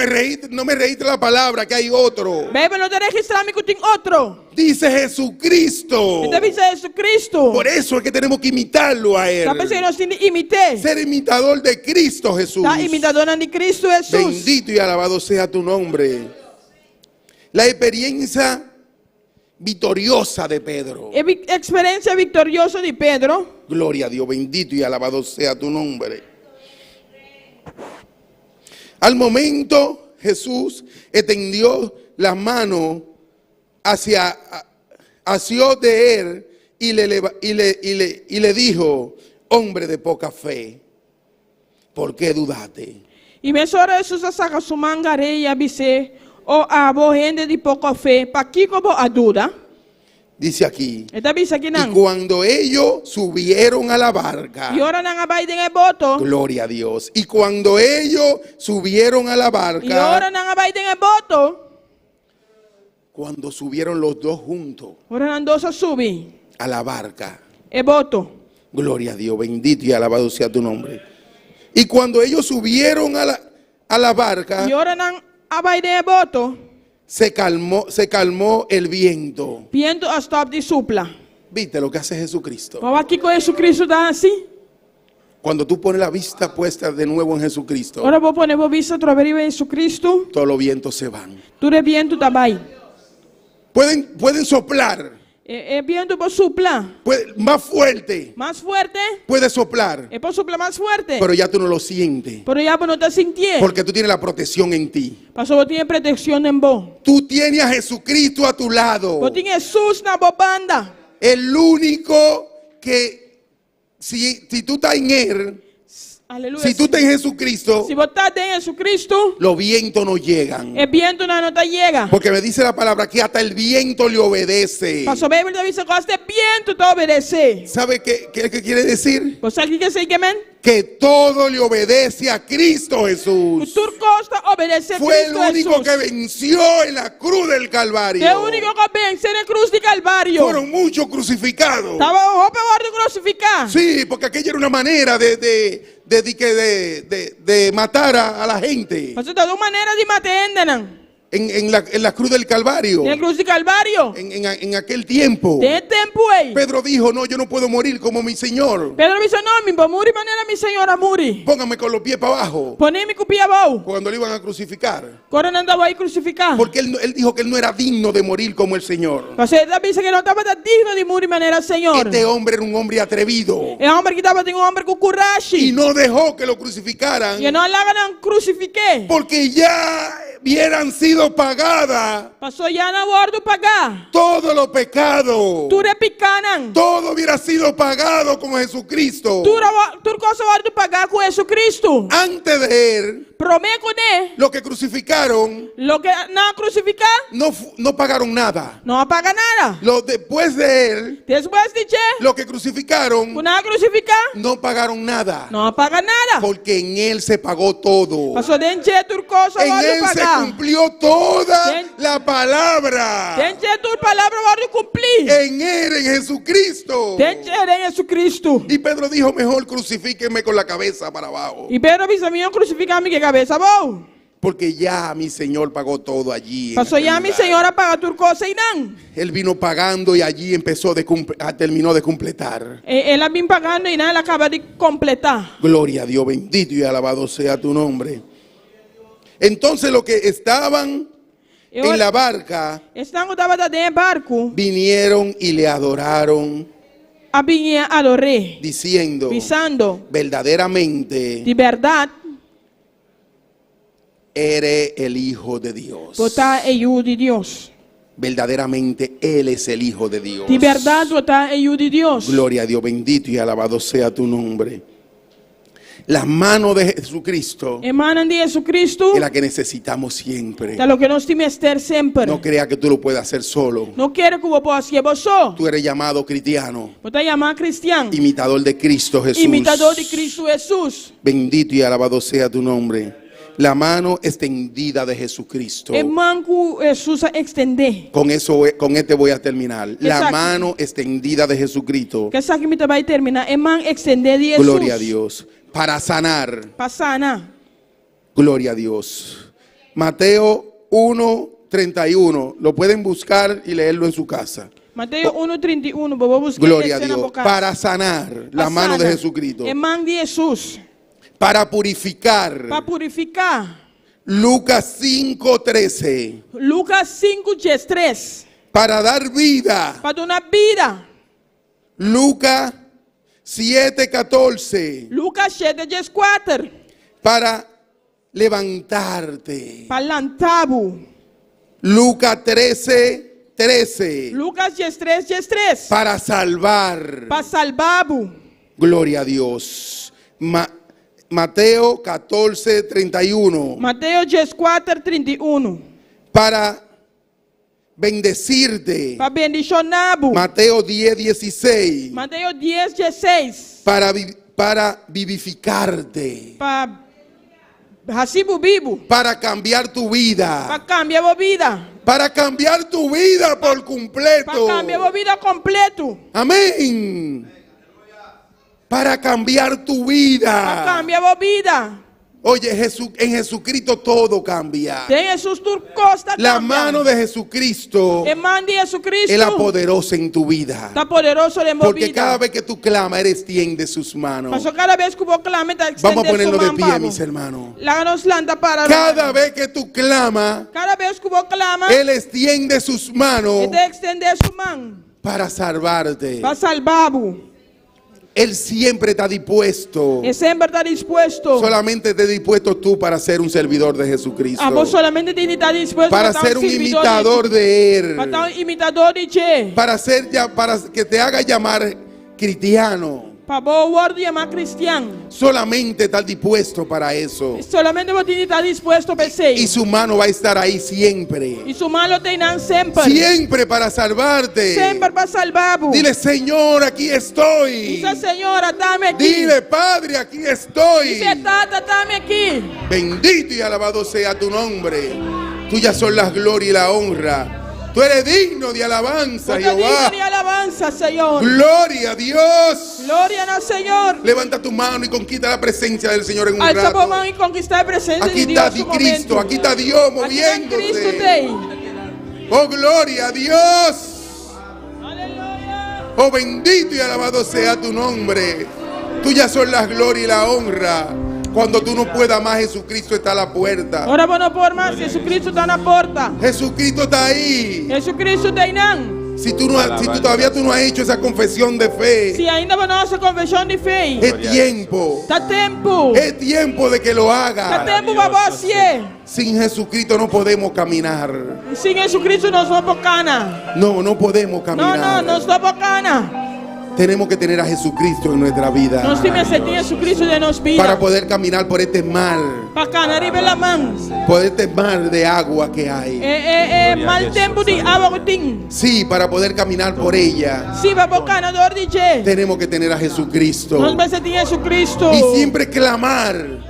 No me registra la palabra que hay otro. Bebe no te registrame que tengo otro. Dice Jesucristo. Este dice Jesucristo. Por eso es que tenemos que imitarlo a Él. Está pensando nos tiene imité. Ser imitador de Cristo Jesús. Está imitadora de Cristo Jesús. Bendito y alabado sea tu nombre. La experiencia victoriosa de Pedro. Experiencia victoriosa de Pedro. Gloria a Dios, bendito y alabado sea tu nombre. Al momento Jesús extendió las manos hacia de él y le dijo, hombre de poca fe, ¿por qué dudaste? Y me sora Jesús saca su mangare y avise o abo gente de poca fe. Pa' aquí como a duda. Dice aquí. Esta avisa aquí Y nan. cuando ellos subieron a la barca, Y ahora nan abaiden el voto. gloria a Dios. Y cuando ellos subieron a la Y ahora barca, nan abaiden el voto. cuando subieron los dos juntos Ahora nan dos a subir. a la barca, El voto. gloria a Dios, bendito y alabado sea tu nombre. Y cuando ellos subieron a la barca, Y ahora nan abaiden el voto. se calmó el viento. Viento a stop die supla. ¿Viste lo que hace Jesucristo? Maar wat kiko Yesu Cristo dá assim? Cuando tú pones la vista puesta de nuevo en Jesucristo, Ora vou poner vou vista através de Yesu Cristo. todos los vientos se van. Tudo é viento também. Pueden soplar, É viento para supla. más fuerte, Mais forte. puede soplar, É para supla mais forte. pero ya tú no lo sientes, Pero já não está sentindo. porque tú tienes la protección en ti. Pastor, vou ter proteção em bom. Tú tienes a Jesucristo a tu lado, Vou ter Jesus na boa banda. el único que, si tú estás en Él, Aleluia. si tú estás en Jesucristo, Se você está em Jesus Cristo, los vientos no llegan. o viento não te chega. Porque me dice la palabra que hasta el viento le obedece. Pastor, a Bíblia diz que o viento te obedece. ¿Sabe qué quiere decir? Você aqui quer dizer que amém? Que todo le obedece a Cristo O Jesús. turco está obedecendo Fue el Cristo único Jesus. que venció en la cruz del Calvario. É o único que vence na cruz de Calvário. Fueron muchos crucificados. Estava o roupa de crucificar. Sí, porque aquella era una manera de matar a la gente Pastor, de uma maneira de matar não. en la cruz del Calvario. Na cruz de Calvário. En aquel tiempo. Tem tempo aí. Pedro dijo, no, yo no puedo morir como mi Señor. Pedro disse, não, me vou morir maneira minha senhora muri. Póngame con los pies para abajo. Ponei-me com o pé bom. Cuando le iban a crucificar. Quando não andava aí crucificar. Porque él dijo que él no era digno de morir como el Señor. Pastor, ele disse que não estava digno de morir maneira Senhor. Este hombre era un hombre atrevido. É um homem que estava um homem com Y coragem. no dejó que lo crucificaran. E não lá não crucifiquei. Porque ya hubieran sido pagadas Pastor, já não guardo pagar. todos los pecados. Tudo é picanan. Todo hubiera sido pagado con Jesucristo. Tudo coisa guardo pagar com Jesus Cristo. Antes de él, Prometo né? los que crucificaron Lo que não crucificar, no pagaron nada. não paga nada. Después de él, Depois de che, los que crucificaron não crucificar, no pagaron nada. não paga nada. Porque en él se pagó todo. Pastor, den che tudo coisa En guardo él se pagar. cumplió toda Den- la palabra. Den che tudo palavra guardo cumprir. En él, en Jesucristo. Den che em Jesus Cristo. Y Pedro dijo, mejor crucifíqueme con la cabeza para abajo. E Pedro disse, "Minha crucificar-me que cabeça bom." Porque ya mi Señor pagó todo allí. en Pastor, aquel já minha lugar. senhora paga tudo coisa e não. Él vino pagando y allí terminó de completar. Ela vem pagando e não, ela acaba de completar. Gloria a Dios, bendito y alabado sea tu nombre. Entonces los que estaban en la barca Estão estava dentro do barco, vinieron y le adoraron, a vinha adorei, diciendo, visando verdaderamente de verdade, eres el Hijo de Dios. botar eu de Deus. Verdaderamente Él es el Hijo de Dios. De verdade, botar eu de Deus. Gloria a Dios, bendito y alabado sea tu nombre. Las manos de Jesucristo Emanan de Jesus Cristo, es la que necesitamos siempre. é o que nós temos que ter sempre. No crea que tú lo puedes hacer solo. Não quero que você possa ser você. Tú eres llamado cristiano, Botar chamar cristiano, imitador de Cristo Jesús. imitador de Cristo Jesus. Bendito y alabado sea tu nombre. La mano extendida de Jesucristo. É manco Jesus a extender. Con este voy a terminar. La Exacto. mano extendida de Jesucristo. Que sabe que me vai terminar. É man extender de Jesus. Gloria a Dios. Para sanar. Passana. Gloria a Dios. Mateo 1:31. Lo pueden buscar y leerlo en su casa. Mateus 1:31. Vou buscar Gloria a esse na Dios. boca. Para sanar. La mano de Jesucristo. É man de Jesus. Para purificar. Para purificar. Lucas 5:13. Lucas 5:3. Para dar vida. Para dar vida. Lucas 7:14. Lucas 7:4. Para levantarte. Para lantabo. Lucas 13:13. Lucas 3:3. Para salvar. Para salvabo. Gloria a Dios. Mateo 14:31. Mateus 4:31. Para bendecirte. Para bendicionabo. Mateo 10:16. Mateus 10:16. Para vivificarte. Para recibo vivo. Para cambiar tu vida. Para cambiar a vida. Para cambiar tu vida por Para completo. cambiar a vida completo. Amén. Para cambiar tu Para vida. cambiar a vida. Oye, en Jesucristo todo cambia. Tem Jesus tudo costa La cambia. mano de Jesucristo E mão de Jesus Cristo. es la poderosa en tu vida. Está poderoso de Porque movida. cada vez que tú clamas, Él extiende sus manos. Mas cada vez que vou clamar, está Vamos a extender ponerlo su de mão, pie, Pablo. mis hermanos. Lá nos landa para Cada vez que tú clamas, Cada vez que vou clamar, Él extiende sus manos ele extender sua mão para salvarte. para salvar-vos. Él siempre está dispuesto. E sempre está disposto. Solamente te dispuesto tú para ser un servidor de Jesucristo. A vos solamente tem que estar disposto Para estar ser un servidor imitador de Él. para estar imitador de Che. Para que te haga llamar cristiano. Para vos word chamar cristiano. Solamente estar dispuesto para eso. Solamente vos tem que estar disposto para Y isso. su mano va a estar ahí siempre. E sua mão tem sempre. Siempre para salvarte. Sempre para salvar-vos. Dile, Señor, aquí estoy. Dice, Senhora, dá-me aqui. Dile, Padre, aquí estoy. Dice, Tata, dá-me aqui. Bendito y alabado sea tu nombre. Tuyas son las glorias y la honra. Tú eres digno de alabanza, Porque digno Jehová. de alabanza, Senhor. Gloria a Dios. Glória ao Senhor. Levanta tu mano y conquista la presencia del Señor en un Alza a rato. mão e conquistar a presença Aquí de está Deus no Cristo, momento. aquí está Dios Aqui está Cristo moviéndose. tem. Oh, gloria a Dios. Aleluia. Oh, bendito y alabado sea tu nombre. Tuyas son las glorias y la honra. Cuando tú no puedas más, Jesucristo está a la puerta. Ora vou não por mais, Jesus Cristo está na porta. Jesucristo está ahí. Jesus Cristo tem não. Si tú todavía tú no has hecho esa confesión de fe, Se ainda a nossa conversão de fé, es tiempo. está tempo. Es tiempo de que lo Está haga. tempo para você. Sin Jesucristo no podemos caminar. Sem Jesus Cristo nós vamos por cana. No, no podemos Não, caminar. nós estamos por cana. Tenemos que tener a Jesucristo en nuestra vida Nós temos que ter Jesus Cristo de nos vida. para poder caminar por este mar, Para cana, arriba la mão. por este mar de agua que hay. Mal tempo de água que tem. Sí, para poder caminar por ella, Se vai por cana, dor de Che. tenemos que tener a Jesucristo Nós vamos ter Jesus Cristo. y siempre clamar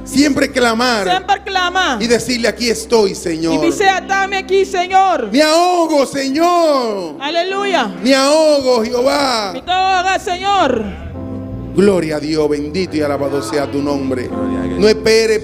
Sempre clama. y decirle: aquí estoy, E Señor. dizer, dá-me aqui, Senhor. Me ahogo, Señor. Aleluia. Me ahogo, Jehová. Me toca, Senhor. Gloria a Dios, bendito y alabado sea tu nombre. No esperes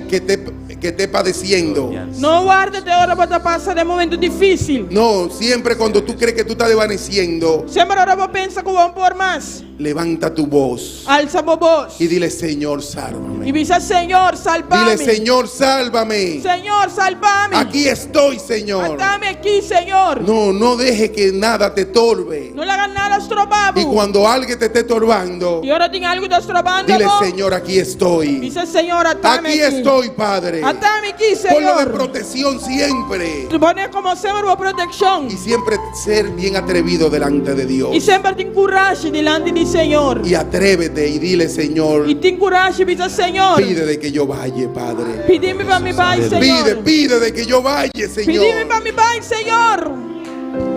que esté padeciendo. Não guarda de hora para passar de momento difícil. No, siempre cuando tú crees que tú estás desvaneciendo, Sempre hora vou pensar que vou por mais. levanta tu voz Alça a voz. y dile: Señor, E sálvame. diz, Senhor, salva-me. Dile: Señor, sálvame. Senhor, salva-me. Aquí estoy, Señor. Dá-me aqui, Senhor. No deje que nada te torbe. Não lhe haga nada estrobado. Y cuando alguien te esté torbando, E ora tem algo de estrobando. dile: Señor, aquí estoy. Dice, Senhor, atame Aquí aqui. estoy, Padre. Atame aqui, Ponlo de Senhor. protección siempre. Pone como sempre uma proteção. Y siempre ser bien atrevido delante de Dios. E sempre tem coragem diante do Senhor. Y atrévete y dile: Señor, E tem coragem e diz, Senhor, pide de que yo vaya, Padre. pedi-me para mi Pai, Senhor. Pide de que yo vaya, Pedi-me Señor. para mi Pai, Senhor.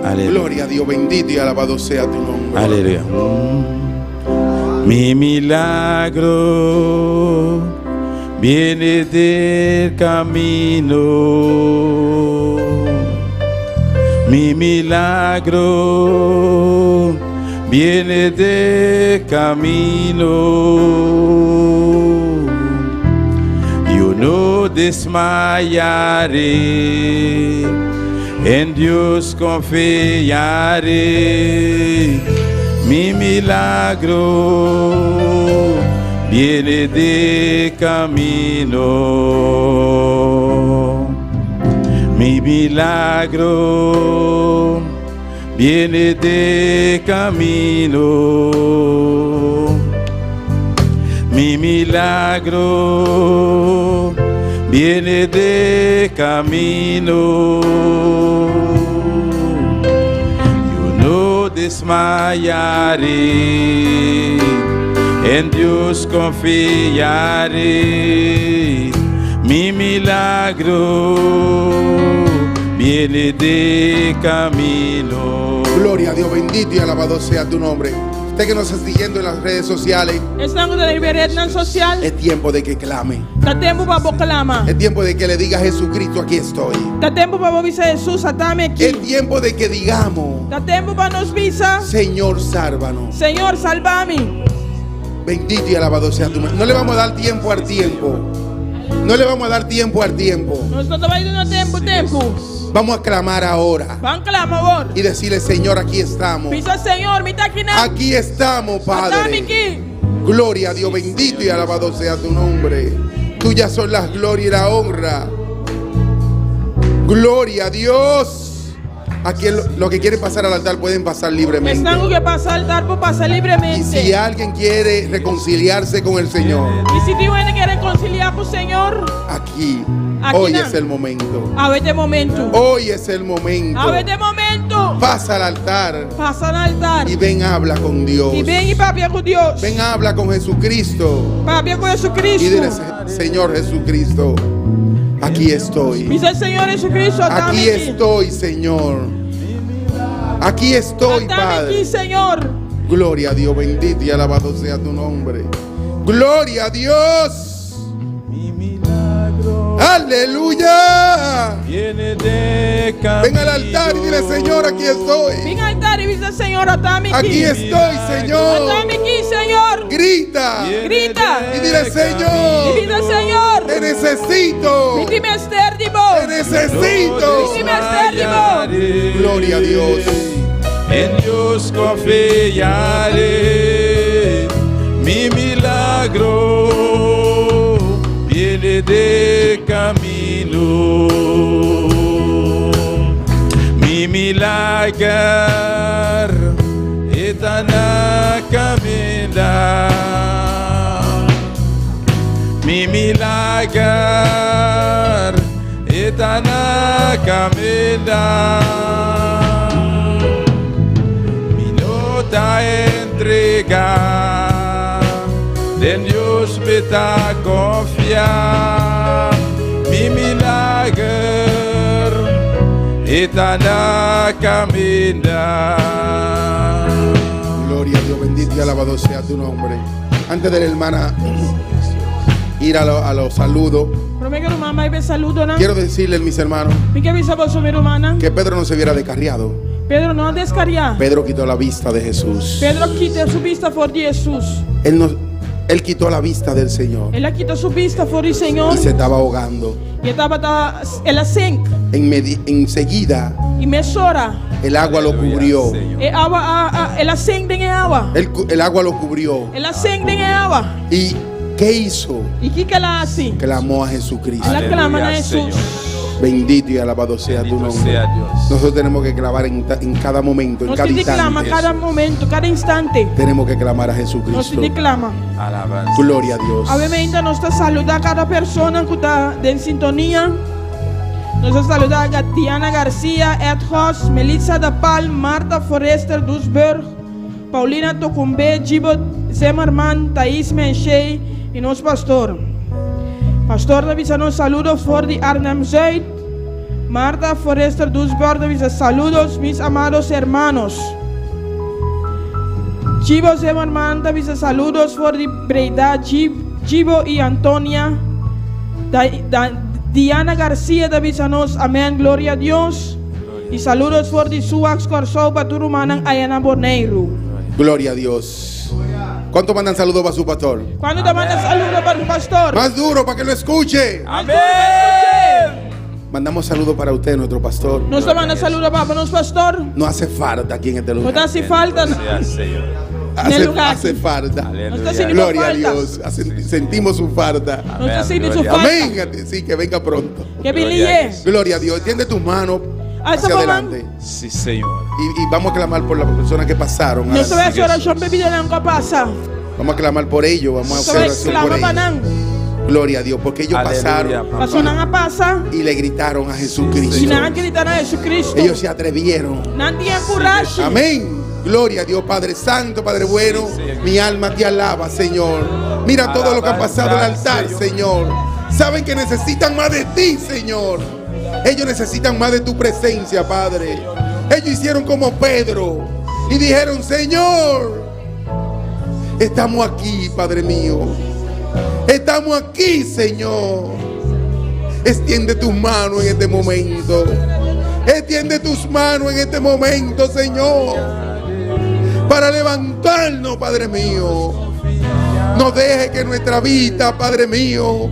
Aleluya. Gloria a Dios, bendito y alabado sea tu nombre. Aleluya. Mi milagro viene del camino. Mi milagro viene del camino. Yo no desmayaré, en Dios confiaré. Mi milagro viene de camino. Mi milagro viene de camino. Mi milagro viene de camino. Yo no desmayaré, en Dios confiaré. Mi milagro viene de camino. Gloria a Dios, bendito y alabado sea tu nombre. Usted que nos está siguiendo en las redes sociales, Estamos na liberdade social. es tiempo de que clame. Dá tempo para proclamar. Es tiempo de que le diga a Jesucristo: aquí estoy. Dá tempo para dizer, Jesus, atame aqui. Es tiempo de que digamos: Dá tempo para nos visar. Señor, sálvanos. Senhor, salva-me. Bendito y alabado sea tu nombre. No le vamos a dar tiempo al tiempo. No le vamos a dar tiempo al tiempo. Nós não vai dando tempo. Vamos a clamar ahora Vamos clamar agora. y decirle, Señor, aquí estamos. Pensa, Senhor, me tá aqui na. Aquí estamos, Tá Padre. aqui. Gloria a Dios, bendito y alabado sea tu nombre. Tuyas son las glorias y la honra. Gloria a Dios. Aquí los que quieren pasar al altar pueden pasar libremente. Estamos que passar altar por passar Y livremente. si alguien quiere reconciliarse con el Señor, E se tem alguém que quer reconciliar com o Senhor, aquí, Aquí hoy no. es el momento. a este momento. Hoy es el momento. A este momento. Pasa al altar Passa no altar. y ven, habla con Dios. E vem e papia com Deus. Ven, habla con Jesucristo. Papia com Jesus Y Cristo. dile, Señor Jesucristo, aquí estoy. Dice Senhor Jesus Cristo, atame Aquí aqui. estoy, Señor. Aquí estoy, Atame aqui, Padre. Senhor. Gloria a Dios, bendito y alabado sea tu nombre. Gloria a Dios. Mi milagro Aleluya. viene de camino. Ven al altar y dile, Señor, aquí estoy. Vem ao altar e diz Senhor, atame aqui. Aquí estoy, Señor. Atame aqui, Senhor. Grita Grita. y dile, E Señor, diz Senhor. te necesito. Vem me ester de Te bom. necesito. Vem me ester de bom. Gloria a Dios. En Dios confiaré. Mi milagro viene de camino. Mi milagro está na caminhada. Mi milagro está na caminhada. Minota entrega, en Dios me está confiar. Mi milagro está na caminhada. Gloria a Dios, bendito y alabado sea tu nombre. Antes de la hermana ir a los saludos, Promego mamá e saludo na. quiero decirles, mis hermanos, Me que avisa vos mi hermana. que Pedro no se viera descarriado. Pedro não descarriar. Pedro quitó la vista de Jesús. Pedro quita sua vista fora de Jesus. Él quitó la vista del Señor Ela quita sua vista fora do Senhor. y se estaba ahogando. E ela sente Enseguida e me chora. el agua lo cubrió. E ela sente em água. El agua lo cubrió. Ela sente em água. ¿Y qué hizo? E o que ela faz? Clamó a Jesucristo. Ela Aleluya, clama a Jesus. Bendito y alabado sea tu Bendito nombre. sea Dios. Nosotros tenemos que clamar en cada momento, en Nós cada temos que clamar instante. cada momento, cada instante. Tenemos que clamar a Nós Jesucristo. temos que clamar. Alabanza. Gloria a Dios. Obviamente, nós estamos saludando cada pessoa que está em sintonia. Nós estamos saludando a Diana Garcia, Ed Ross, Melissa da Pal, Marta Forrester Dusburg, Paulina Tocumbe, Gibo Zemerman, Thaís Menchei e nosso pastor. Pastor, nós nos saludos for de Arnhem Zuid. Marta Forrester Dusburg, nós saludos, mis amados hermanos. Gibo Zemerman, nós saludos for de Breda, Gibo e Antônia. Diana Garcia, nos amén, gloria a Dios. Y saludos por de Suax Corsou, Paturumanang, Ayana Boneiro. Gloria a Dios. ¿Cuánto mandan saludos para su pastor? Cuando te mandas saludos para el pastor. Más duro para que lo escuche. Amén. Mandamos saludos para usted, nuestro pastor. Nos te mandas saludos para nuestro pastor. No hace falta aquí en este No te lugar. hace falta. Sea Señor. en el lugar. Hace falta. No te Aleluya. haciendo Gloria a falta. Dios. Sentimos su falta. No te haciendo su Gloria. falta. Amén. Sí, que venga pronto. Que Gloria a billie. Dios. Gloria a Dios. Extiende tus manos Alza hacia tu adelante. Sí, Señor. Y vamos a clamar por las personas que pasaron. No se ve esa oración bebida en la pasa. Vamos a clamar por ellos. Vamos a Se hacer ve oración por clama para ellos. nang. Gloria a Dios. Porque ellos Aleluya, pasaron papá. Pasó nang pasa. y le gritaron a Y Jesucristo. nang gritan a Jesucristo. Ellos se atrevieron. Nang tiene coraje. Amén. Gloria a Dios, Padre Santo, Padre bueno. Mi alma te alaba, Señor. Mira todo lo que ha pasado en el altar, Señor. Saben que necesitan más de ti, Señor. Ellos necesitan más de tu presencia, Padre. Ellos hicieron como Pedro y dijeron, Señor, estamos aquí, Padre mío. Estamos aquí, Señor. Extiende tus manos en este momento. Extiende tus manos en este momento, Señor, para levantarnos, Padre mío. No deje que nuestra vida, Padre mío,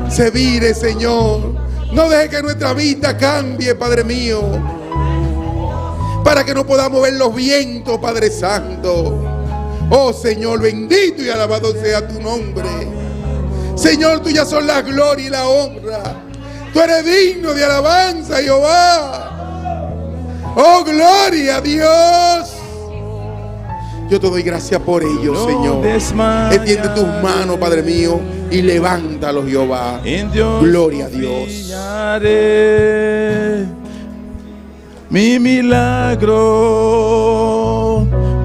se vire, Señor. No deje que nuestra vida cambie, Padre mío, para que no podamos ver los vientos, Padre Santo. Oh Señor, bendito y alabado sea tu nombre. Señor, tuyas son la gloria y la honra. Tú eres digno de alabanza, Jehová. Oh, gloria a Dios. Yo te doy gracias por ello, Señor. Extiende tus manos, Padre mío, y levántalo, Jehová. Gloria a Dios. Mi milagro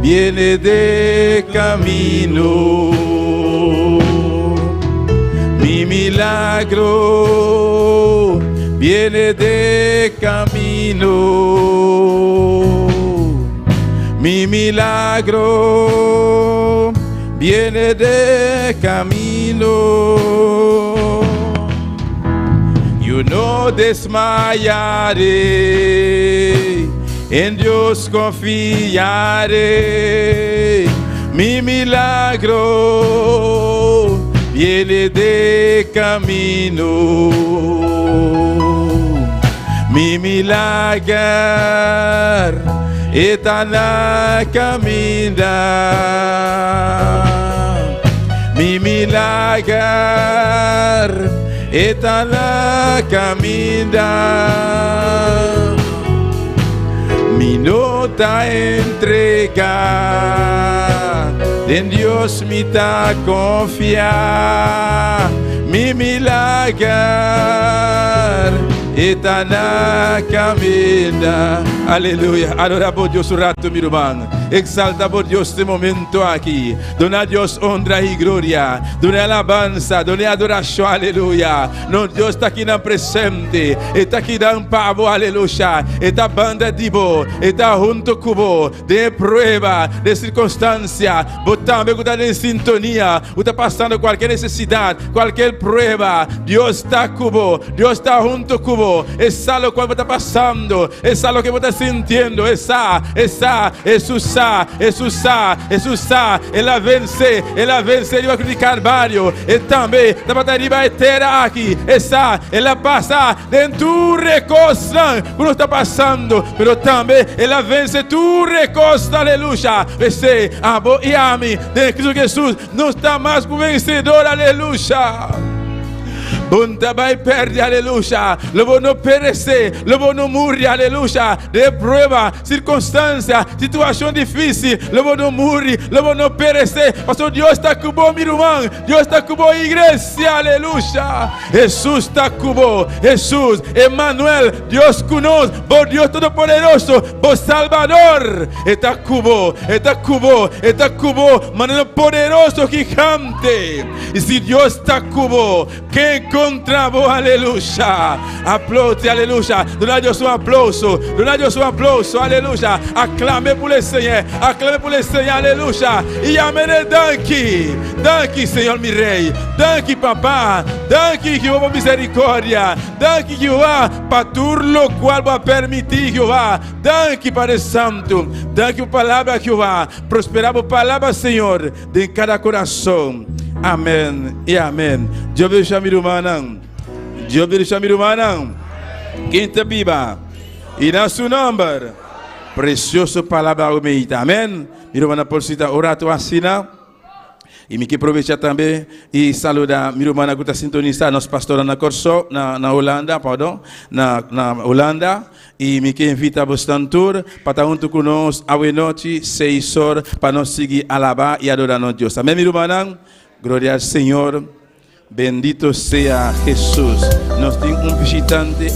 viene de camino. Mi milagro viene de camino. Mi milagro viene de camino. Yo no desmayaré, en Dios confiaré. Mi milagro viene de camino. Mi milagro está na caminhar. Mi milagro está na caminhar. Mi nota entregar, en Dios me está confiar. Mi milagro está na caminhar. Aleluia. Adora por Dios un rato, mi hermano. Exalta por Dios este momento aquí. Dona a Dios honra y gloria. Dona alabanza, dona adoración. Aleluia. No, Dios está aqui na presente. Está aqui dando pavo. Aleluia. Esta banda de bo. Está junto com bo. De prueba, de circunstância. Botando, está em sintonia. Está passando qualquer necessidade, qualquer prueba. Deus está com bo. Deus está junto com bo. Essa lo que está passando. Essa lo que está sentindo. Essa. Jesus ela vence o de Carvalho, e também da bateria eterna aqui, ela passa dentro do recosta, quando está passando, mas também ela vence tu recosta, aleluia, você, abo e ame, de Cristo Jesus, não está mais com vencedor, aleluia. Bunta vai perder, aleluia. Lobo não perecer, lobo não morrer, aleluia. De prova, circunstância, situação difícil, lobo não morrer, lobo não perecer. Pastor, Deus está com você, meu irmão. Deus está com você, igreja, aleluia. Jesus está com você. Jesus, Emmanuel, Deus conosco. Bom Deus Todo-Poderoso, bom Salvador. Está com você, está com você, está com você. Mano poderoso que cante. E se Deus está com você, quem contra vos, aleluia. Aplaude, aleluia. Dona a Deus um aplauso. Dona a Deus um aplauso, aleluia. Aclame por le Senhor. Aclame por le Senhor, aleluia. E amém, danke. Danke, Senhor, meu rei. Danke, papá. Danke, Jeová, misericórdia. Danke, Jeová, para tudo lo qual vai permitir, Jeová. Danke, Padre Santo. Danke por palavra, Jeová. Prosperar por palavra, Senhor, de cada coração. Amém e amém. Deus bendiga meu irmão. Deus bendiga meu irmão. Quinta Bíblia. E na seu nome, precioso palavra humilde. Amém. Meu irmão, por citar orato assina. E me que aproveitar também e saludar meu irmão que está sintonizado, nosso pastor na Corso, na Holanda, perdão, na Holanda. E me que invita a bastante para estar junto conosco à noite, 6 horas, para nós seguir alabar e adorar a Deus. Amém, meu irmão. Gloria al Señor, bendito sea Jesús. Nos tiene un visitante.